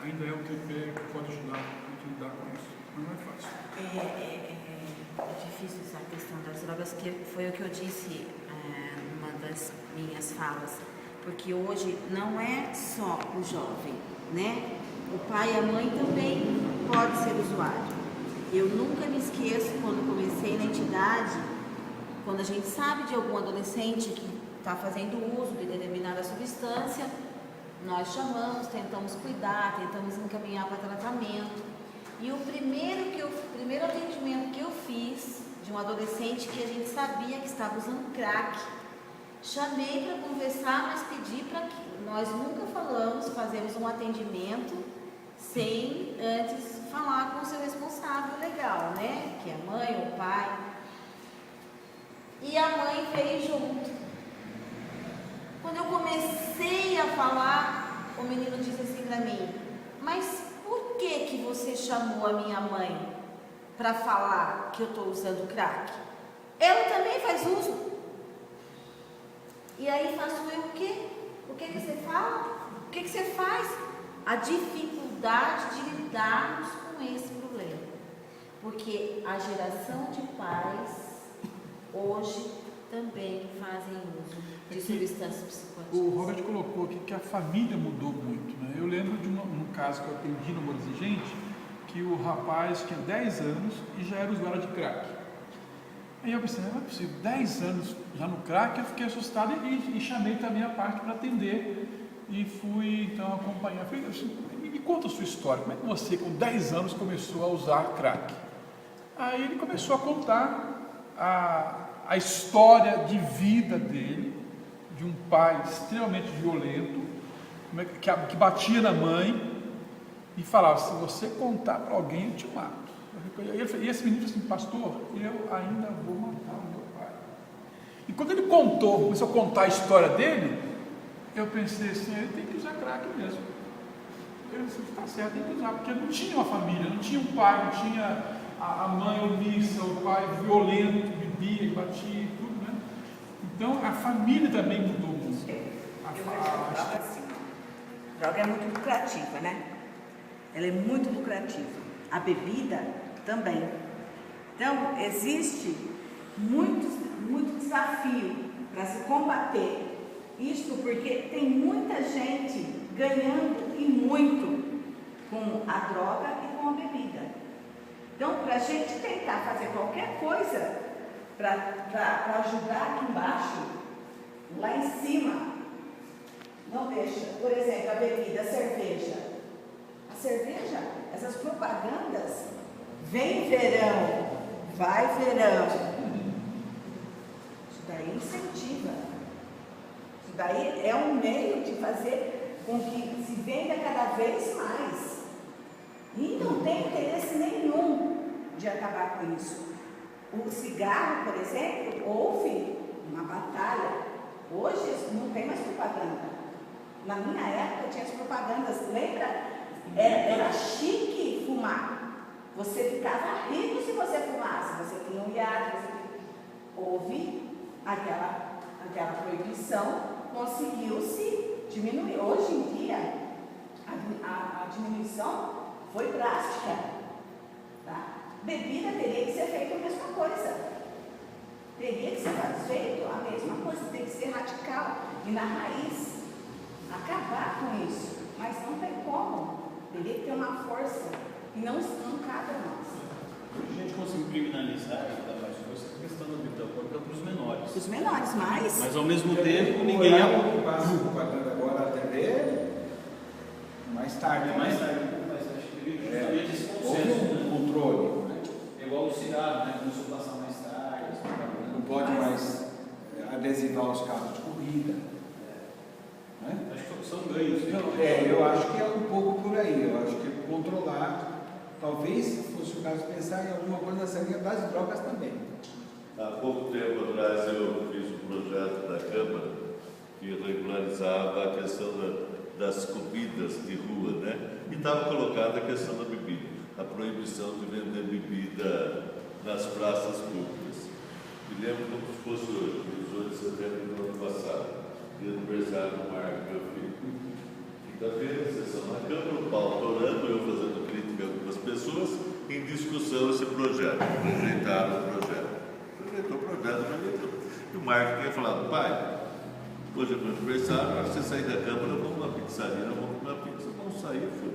ainda é um tripé que pode ajudar a lidar com isso, não é fácil. É difícil essa questão das drogas, que foi o que eu disse numa das minhas falas, porque hoje não é só o jovem, né? O pai e a mãe também pode ser usuário. Eu nunca me esqueço, quando comecei na entidade, quando a gente sabe de algum adolescente que está fazendo uso de determinada substância, nós chamamos, tentamos cuidar, tentamos encaminhar para tratamento. E o primeiro atendimento que eu fiz de um adolescente que a gente sabia que estava usando crack, chamei para conversar, mas pedi para que nós nunca fazemos um atendimento sem antes falar com o seu responsável legal, né? Que é a mãe ou o pai. E a mãe veio junto. Quando eu comecei a falar, o menino disse assim para mim: mas por que você chamou a minha mãe para falar que eu estou usando crack? Ela também faz uso. E aí faço eu o quê? O que você fala? O que você faz? A dificuldade de lidarmos com esse problema. Porque a geração de pais hoje também fazem uso de substâncias psicoativas. O Robert colocou aqui que a família mudou muito, né? Eu lembro de um caso que eu atendi no Amor Exigente, que o rapaz tinha 10 anos e já era usuário de crack. Aí eu pensei, não é possível, 10 anos já no crack. Eu fiquei assustado e chamei também a parte para atender e fui então acompanhar. Eu falei assim, me conta a sua história, como é que você com 10 anos começou a usar crack? Aí ele começou a contar a história de vida dele, de um pai extremamente violento, que batia na mãe e falava: se você contar para alguém, eu te mato. E esse menino disse assim: pastor, eu ainda vou matar o meu pai. E quando ele começou a contar a história dele, eu pensei assim: ele tem que usar crack mesmo. eu disse, tá certo, tem que usar, porque não tinha uma família, não tinha um pai, não tinha a mãe omissa, o pai violento, bebia e batia e tudo, né? Então a família também mudou muito. Droga é muito lucrativa, né? Ela é muito lucrativa. A bebida também. Então, existe muito desafio para se combater isso, porque tem muita gente ganhando e muito com a droga e com a bebida. Então, para a gente tentar fazer qualquer coisa para ajudar aqui embaixo, lá em cima, não deixa. Por exemplo, a bebida, a cerveja. A cerveja, essas propagandas, vem verão, vai verão. Isso daí incentiva. Isso daí é um meio de fazer com que se venda cada vez mais. E não tem interesse nenhum de acabar com isso. O cigarro, por exemplo, houve uma batalha. Hoje não tem mais propaganda. Na minha época tinha as propagandas, lembra? Era chique fumar. Você ficava rico se você fumasse. Você tinha um iate, houve aquela proibição, conseguiu-se diminuir. Hoje em dia, a diminuição foi drástica. Tá? Bebida teria que ser feita a mesma coisa. Teria que ser feito a mesma coisa, tem que ser radical e na raiz. Acabar com isso, mas não tem como. Teria que ter uma força e não cabe a nós. A gente conseguiu criminalizar e dar mais força a questão da bebida alcoólica para os menores. Os menores, mas ao mesmo tempo ninguém que passa propaganda agora na TV, mais tarde. Mais tarde, mas acho que justamente esse houve consenso, um controle. né? É igual o cigarro, né? Começou a passar mais tarde. Não pode mais adesivar os carros de corrida. Acho que são ganhos. Eu acho que é um pouco por aí. Eu acho que é controlar. Talvez fosse o caso de pensar em alguma coisa nessa linha das drogas também. Há pouco tempo atrás eu fiz um projeto da Câmara que regularizava a questão das comidas de rua, né? E estava colocada a questão da bebida, a proibição de vender bebida nas praças públicas. Me lembro como se fosse hoje, 18 de setembro do ano passado, dia do aniversário do Marco, meu filho. Quinta-feira, sessão na Câmara, o pau torando, eu fazendo crítica a algumas pessoas, em discussão esse projeto. Rejeitaram o projeto. Rejeitou o projeto. E o Marco tinha falado, pai, hoje é meu aniversário, para você sair da Câmara, vamos numa pizzaria, vamos comer uma pizza. Vamos sair, fui.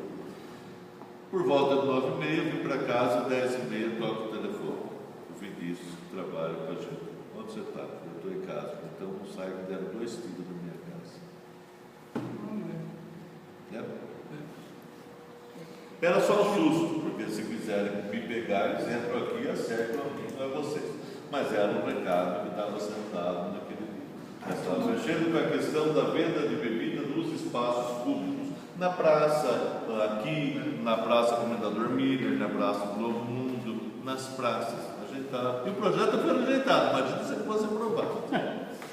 Por volta de 9h30, vim para casa, 10h30, toco o telefone. O Vinícius trabalha com a gente. Onde você está? Eu estou em casa. Então não saio, me deram 2 tiros da minha casa. Era só um susto, porque se quiserem me pegar, eles entram aqui e acertam a vocês. Mas era um recado que estava sentado naquele dia. Estava mexendo com a questão da venda de bebida nos espaços públicos. Na praça, aqui, na Praça Comendador Miller, na Praça do Novo Mundo, nas praças. E o projeto foi rejeitado, imagina se ele fosse aprovado.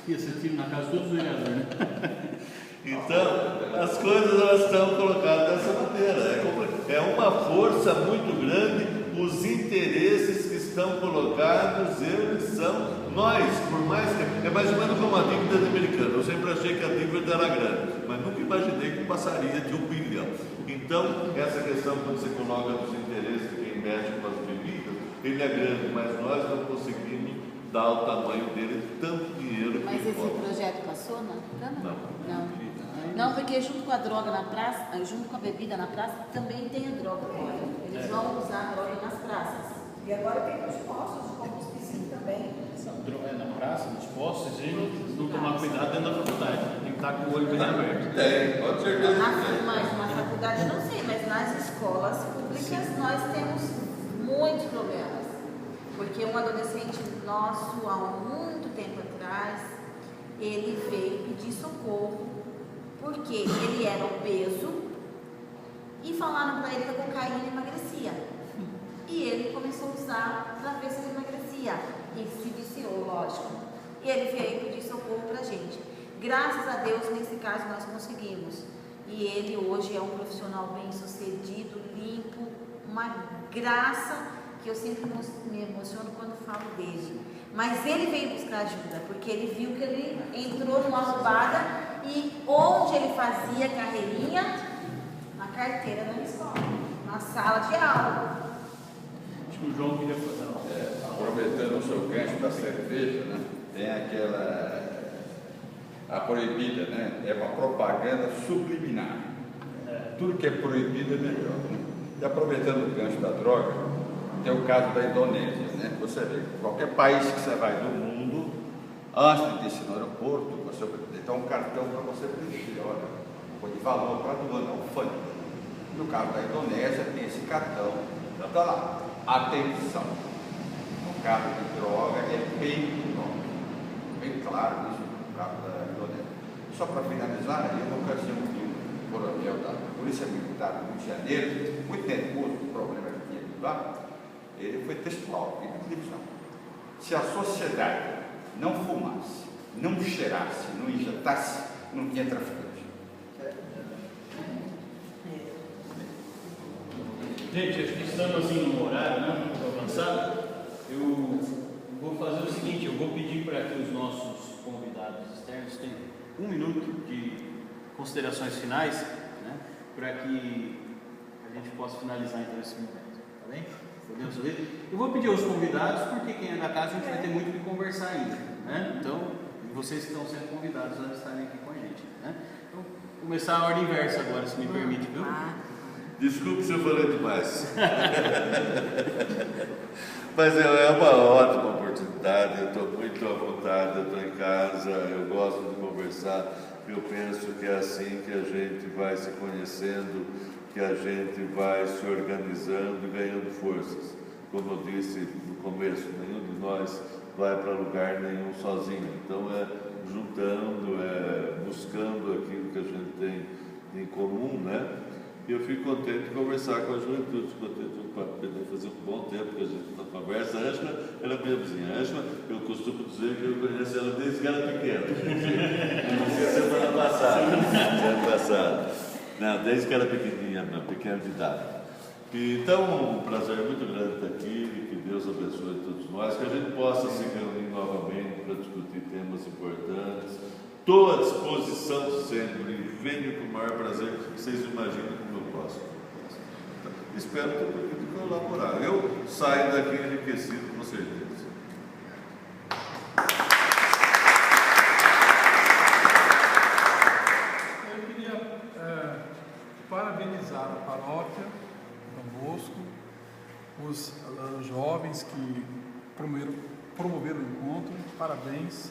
Ia ser tiro na casa de todos os vereadores, né? Então, as coisas elas estão colocadas dessa maneira. É uma força muito grande, os interesses que estão colocados, eles são nós, por mais que. É mais ou menos como a dívida americana. Eu sempre achei que a dívida era grande, mas nunca imaginei que passaria de 1 bilhão. Então, essa questão, quando você coloca dos interesses de quem mexe com as bebidas, ele é grande, mas nós não conseguimos dar o tamanho dele de tanto dinheiro. Mas que esse projeto passou na Câmara? Não. Não, porque junto com a droga na praça, junto com a bebida na praça, também tem a droga agora. Eles vão usar a droga nas praças. E agora tem os postos de combustível também. Na praça, nos postos, se não tomar cuidado dentro da faculdade. Tem que estar com o olho bem aberto. Tem, pode ser. Mas na faculdade eu não sei, mas nas escolas públicas nós temos muitos problemas. Porque um adolescente nosso, há muito tempo atrás, ele veio pedir socorro porque ele era obeso e falaram para ele que a cocaína emagrecia. E ele começou a usar para ver se ele emagrecia. E se viciou, lógico. E ele veio pedir socorro para a gente. Graças a Deus, nesse caso, nós conseguimos e ele hoje é um profissional bem sucedido, limpo, uma graça que eu sempre me emociono quando falo dele. Mas ele veio buscar ajuda, porque ele viu que ele entrou numa roubada e onde ele fazia carreirinha? Na carteira da escola, na sala de aula. Acho que o João queria fazer. Aproveitando o seu gancho da cerveja, né? Tem aquela a proibida, né? É uma propaganda subliminar. Tudo que é proibido é melhor. Né? E aproveitando o gancho da droga, tem o caso da Indonésia, né? Você vê, qualquer país que você vai do mundo, antes de descer no aeroporto, você dá um cartão para você preencher, olha, foi de valor para doar, alfândega. No caso da Indonésia, tem esse cartão, está lá, atenção. No caso de droga, é bem claro isso no caso da Indonésia. Só para finalizar, em uma ocasião que o coronel da Polícia Militar do Rio de Janeiro, muito nervoso do problema que tinha lá, ele foi textual, ele televisão. Se a sociedade não fumasse, não cheirasse, não injetasse, não tinha traficante. Gente, acho que estamos assim no horário, né? Um pouco avançado. Eu vou fazer o seguinte, eu vou pedir para que os nossos convidados externos tenham 1 minuto de considerações finais, né? Para que a gente possa finalizar então esse momento, tá bem? Podemos ouvir? Eu vou pedir aos convidados, porque quem é da casa a gente vai ter muito o que conversar ainda, né? Então, vocês estão sendo convidados a estarem aqui com a gente, né? Então, vou começar a ordem inversa agora, se me permite, viu? Desculpe se eu falei demais. Mas é uma ótima oportunidade, eu estou muito à vontade, eu estou em casa, eu gosto de conversar, eu penso que é assim que a gente vai se conhecendo, que a gente vai se organizando e ganhando forças. Como eu disse no começo, nenhum de nós vai para lugar nenhum sozinho. Então é juntando, buscando aquilo que a gente tem em comum, né? E eu fico contente de conversar com a juventude, contente de fazer um bom tempo que a gente não conversa. A Ângela era minha vizinha. A Ângela, eu costumo dizer que eu conheço ela desde que era pequena. Conheci semana passada. Não, desde que era pequenininha, pequena de idade. Então, um prazer muito grande estar aqui, que Deus abençoe todos nós, que a gente possa se reunir novamente para discutir temas importantes. Estou à disposição sempre e venho com o maior prazer que vocês imaginem como eu posso. Espero ter podido colaborar. Eu saio daqui enriquecido, com certeza. Eu queria parabenizar a paróquia, Dom Bosco, os jovens que promoveram o encontro. Parabéns.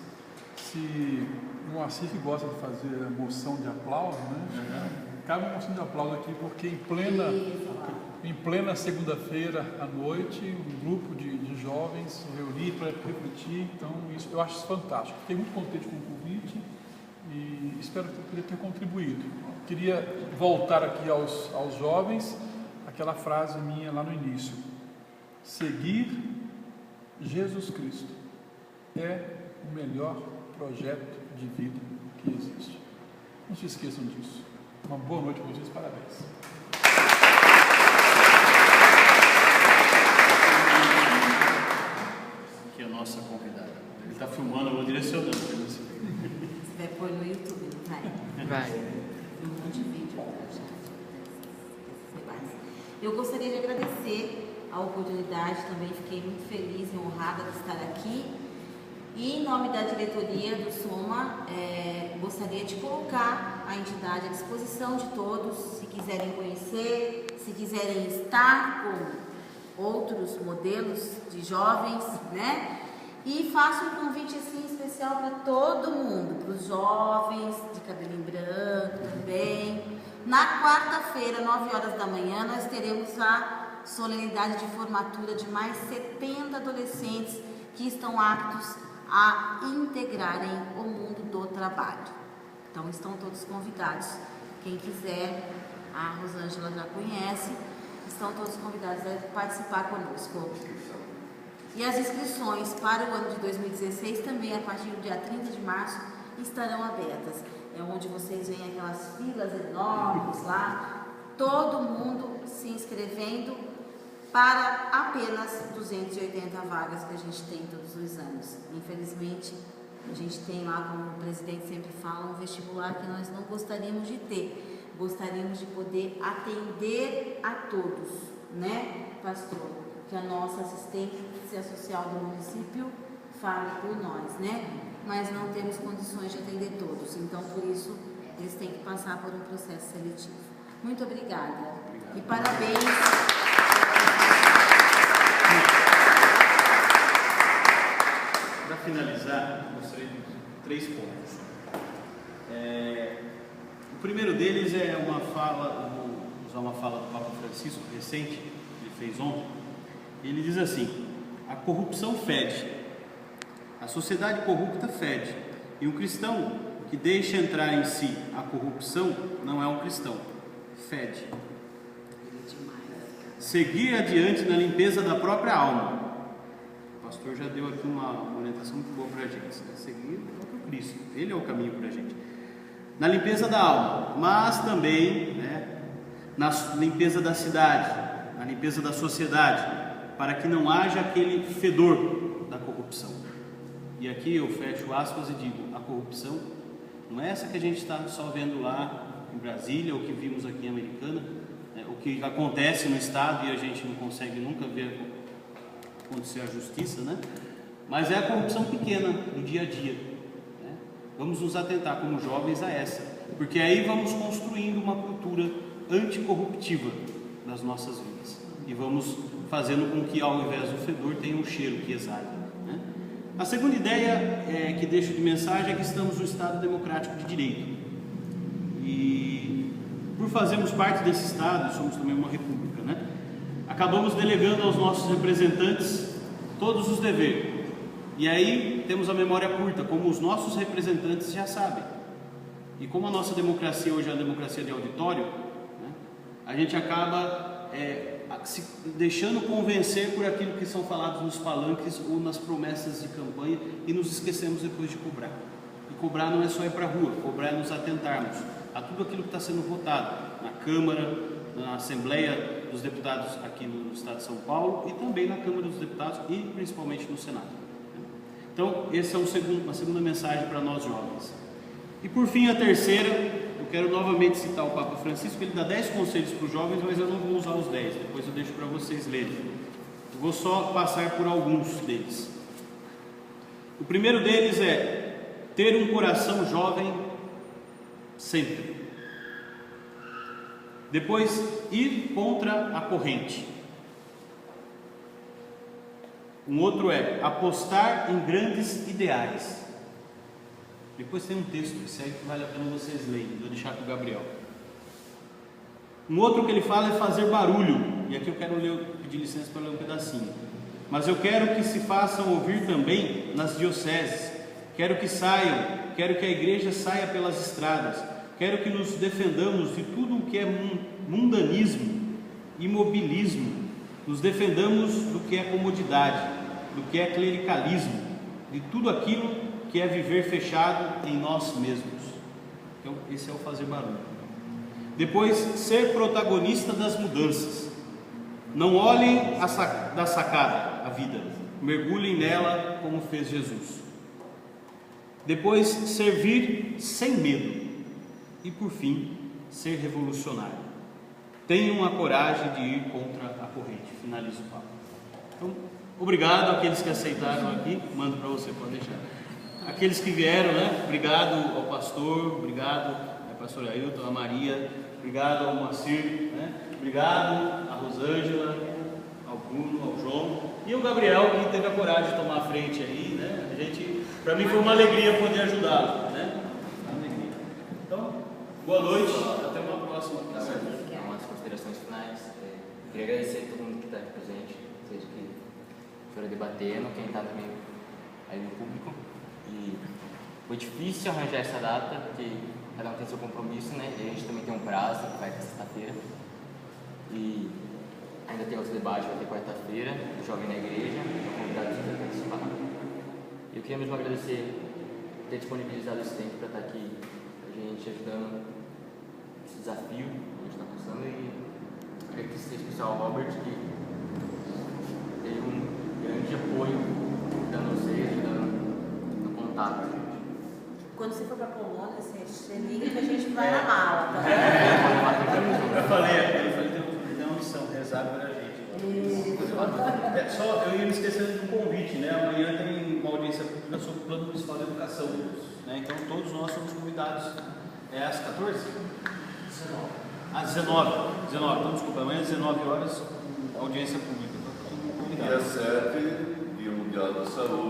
Se o Moacir que gosta de fazer a moção de aplauso, né? Cabe uma moção de aplauso aqui, porque em plena segunda-feira à noite, um grupo de jovens se reunir para refletir. Então, isso, eu acho isso fantástico. Fiquei muito contente com o convite e espero ter contribuído. Queria voltar aqui aos jovens, aquela frase minha lá no início: seguir Jesus Cristo é o melhor projeto de vida que existe. Não se esqueçam disso. Uma boa noite para vocês, parabéns. Aqui é a nossa convidada. Ele está filmando, eu vou direcionando para você. Você vai pôr no YouTube, não vai? Vai. Um monte de vídeo. Eu gostaria de agradecer a oportunidade, também fiquei muito feliz e honrada de estar aqui. E em nome da diretoria do SOMA, gostaria de colocar a entidade à disposição de todos, se quiserem conhecer, se quiserem estar com outros modelos de jovens, né? E faço um convite assim especial para todo mundo, para os jovens de cabelo branco também. Na quarta-feira, 9 horas da manhã, nós teremos a solenidade de formatura de mais 70 adolescentes que estão aptos a integrarem o mundo do trabalho. Então estão todos convidados. Quem quiser, a Rosângela já conhece, estão todos convidados a participar conosco. E as inscrições para o ano de 2016 também, a partir do dia 30 de março, estarão abertas. onde vocês veem aquelas filas enormes lá, todo mundo se inscrevendo para apenas 280 vagas que a gente tem todos os anos. Infelizmente, a gente tem lá, como o presidente sempre fala, um vestibular que nós não gostaríamos de ter. Gostaríamos de poder atender a todos, né, pastor? Que a nossa assistência social do município fale por nós, né? Mas não temos condições de atender todos. Então, por isso, eles têm que passar por um processo seletivo. Muito obrigada. E parabéns. Para finalizar, gostaria de 3 pontos. O primeiro deles é uma fala, vou usar uma fala do Papa Francisco recente, que ele fez ontem. Ele diz assim: a corrupção fede, a sociedade corrupta fede, e um cristão que deixa entrar em si a corrupção não é um cristão, fede. Seguir adiante na limpeza da própria alma. O pastor já deu aqui uma orientação muito boa para a gente, né? Seguir o próprio Cristo, Ele é o caminho para a gente. Na limpeza da alma, mas também, né, na limpeza da cidade, na limpeza da sociedade, para que não haja aquele fedor da corrupção. E aqui eu fecho aspas e digo, a corrupção não é essa que a gente está só vendo lá em Brasília, ou que vimos aqui em Americana, né, o que acontece no Estado e a gente não consegue nunca ver acontecer a justiça, né? Mas é a corrupção pequena do dia a dia, né? Vamos nos atentar como jovens a essa, porque aí vamos construindo uma cultura anticorruptiva nas nossas vidas e vamos fazendo com que ao invés do fedor tenha um cheiro que exale, né? A segunda ideia que deixo de mensagem é que estamos no Estado democrático de direito e por fazermos parte desse Estado, somos também uma república, né? Acabamos delegando aos nossos representantes todos os deveres. E aí temos a memória curta, como os nossos representantes já sabem. E como a nossa democracia hoje é uma democracia de auditório, né, a gente acaba se deixando convencer por aquilo que são falados nos palanques ou nas promessas de campanha e nos esquecemos depois de cobrar. E cobrar não é só ir para a rua, cobrar é nos atentarmos a tudo aquilo que está sendo votado na Câmara, na Assembleia dos Deputados aqui no Estado de São Paulo e também na Câmara dos Deputados e principalmente no Senado. Então, essa é uma segunda mensagem para nós jovens. E por fim, a terceira, eu quero novamente citar o Papa Francisco. Ele dá 10 conselhos para os jovens, mas eu não vou usar os 10, depois eu deixo para vocês lerem. Eu vou só passar por alguns deles. O primeiro deles é ter um coração jovem sempre. Depois, ir contra a corrente. Um outro é apostar em grandes ideais. Depois tem um texto que segue que vale a pena vocês lerem, vou deixar com o Gabriel. Um outro que ele fala é fazer barulho, e aqui eu quero pedir licença para ler um pedacinho. Mas eu quero que se façam ouvir também nas dioceses, quero que a igreja saia pelas estradas, quero que nos defendamos de tudo o que é mundanismo, imobilismo, nos defendamos do que é comodidade, do que é clericalismo, de tudo aquilo que é viver fechado em nós mesmos. Então, esse é o fazer barulho. Depois, ser protagonista das mudanças. Não olhem da sacada a vida, mergulhem nela como fez Jesus. Depois, servir sem medo. E por fim, ser revolucionário. Tenham a coragem de ir contra a corrente. Finalizo o papo. Então, obrigado àqueles que aceitaram aqui. Mando para você, pode deixar. Aqueles que vieram, né? Obrigado ao pastor, obrigado ao pastor Ailton, a Maria, obrigado ao Moacir, né? Obrigado à Rosângela, ao Bruno, ao João e ao Gabriel, que teve a coragem de tomar a frente aí, né? Para mim foi uma alegria poder ajudá-lo, né? Uma alegria. Então, boa noite, até uma próxima. Umas considerações finais. Queria agradecer a todo mundo que está aqui presente, seja que foram debatendo, quem está também aí no público. E foi difícil arranjar essa data, porque cada um tem seu compromisso, né? E a gente também tem um prazo, que vai até sexta-feira. E ainda tem outro debate, vai ter quarta-feira, o Jovem na Igreja, eu convidado a participar. Eu queria mesmo agradecer por ter disponibilizado esse tempo para estar aqui que a gente ajudando esse desafio que a gente está passando, e queria que seja especial ao Robert, que teve um grande apoio dando vocês, ajudando no contato. Quando você for para Polônia, você liga que a gente vai na mala, tá? Eu falei, tem uma missão, rezar pela gente. Só eu ia me esquecendo do convite, né? Amanhã tem uma audiência pública sobre o Plano Municipal de Educação, né? Então todos nós somos convidados. É às 14? 19. Às 19. Então desculpa, amanhã às 19 horas, audiência pública. Dia 7, Dia Mundial da Saúde.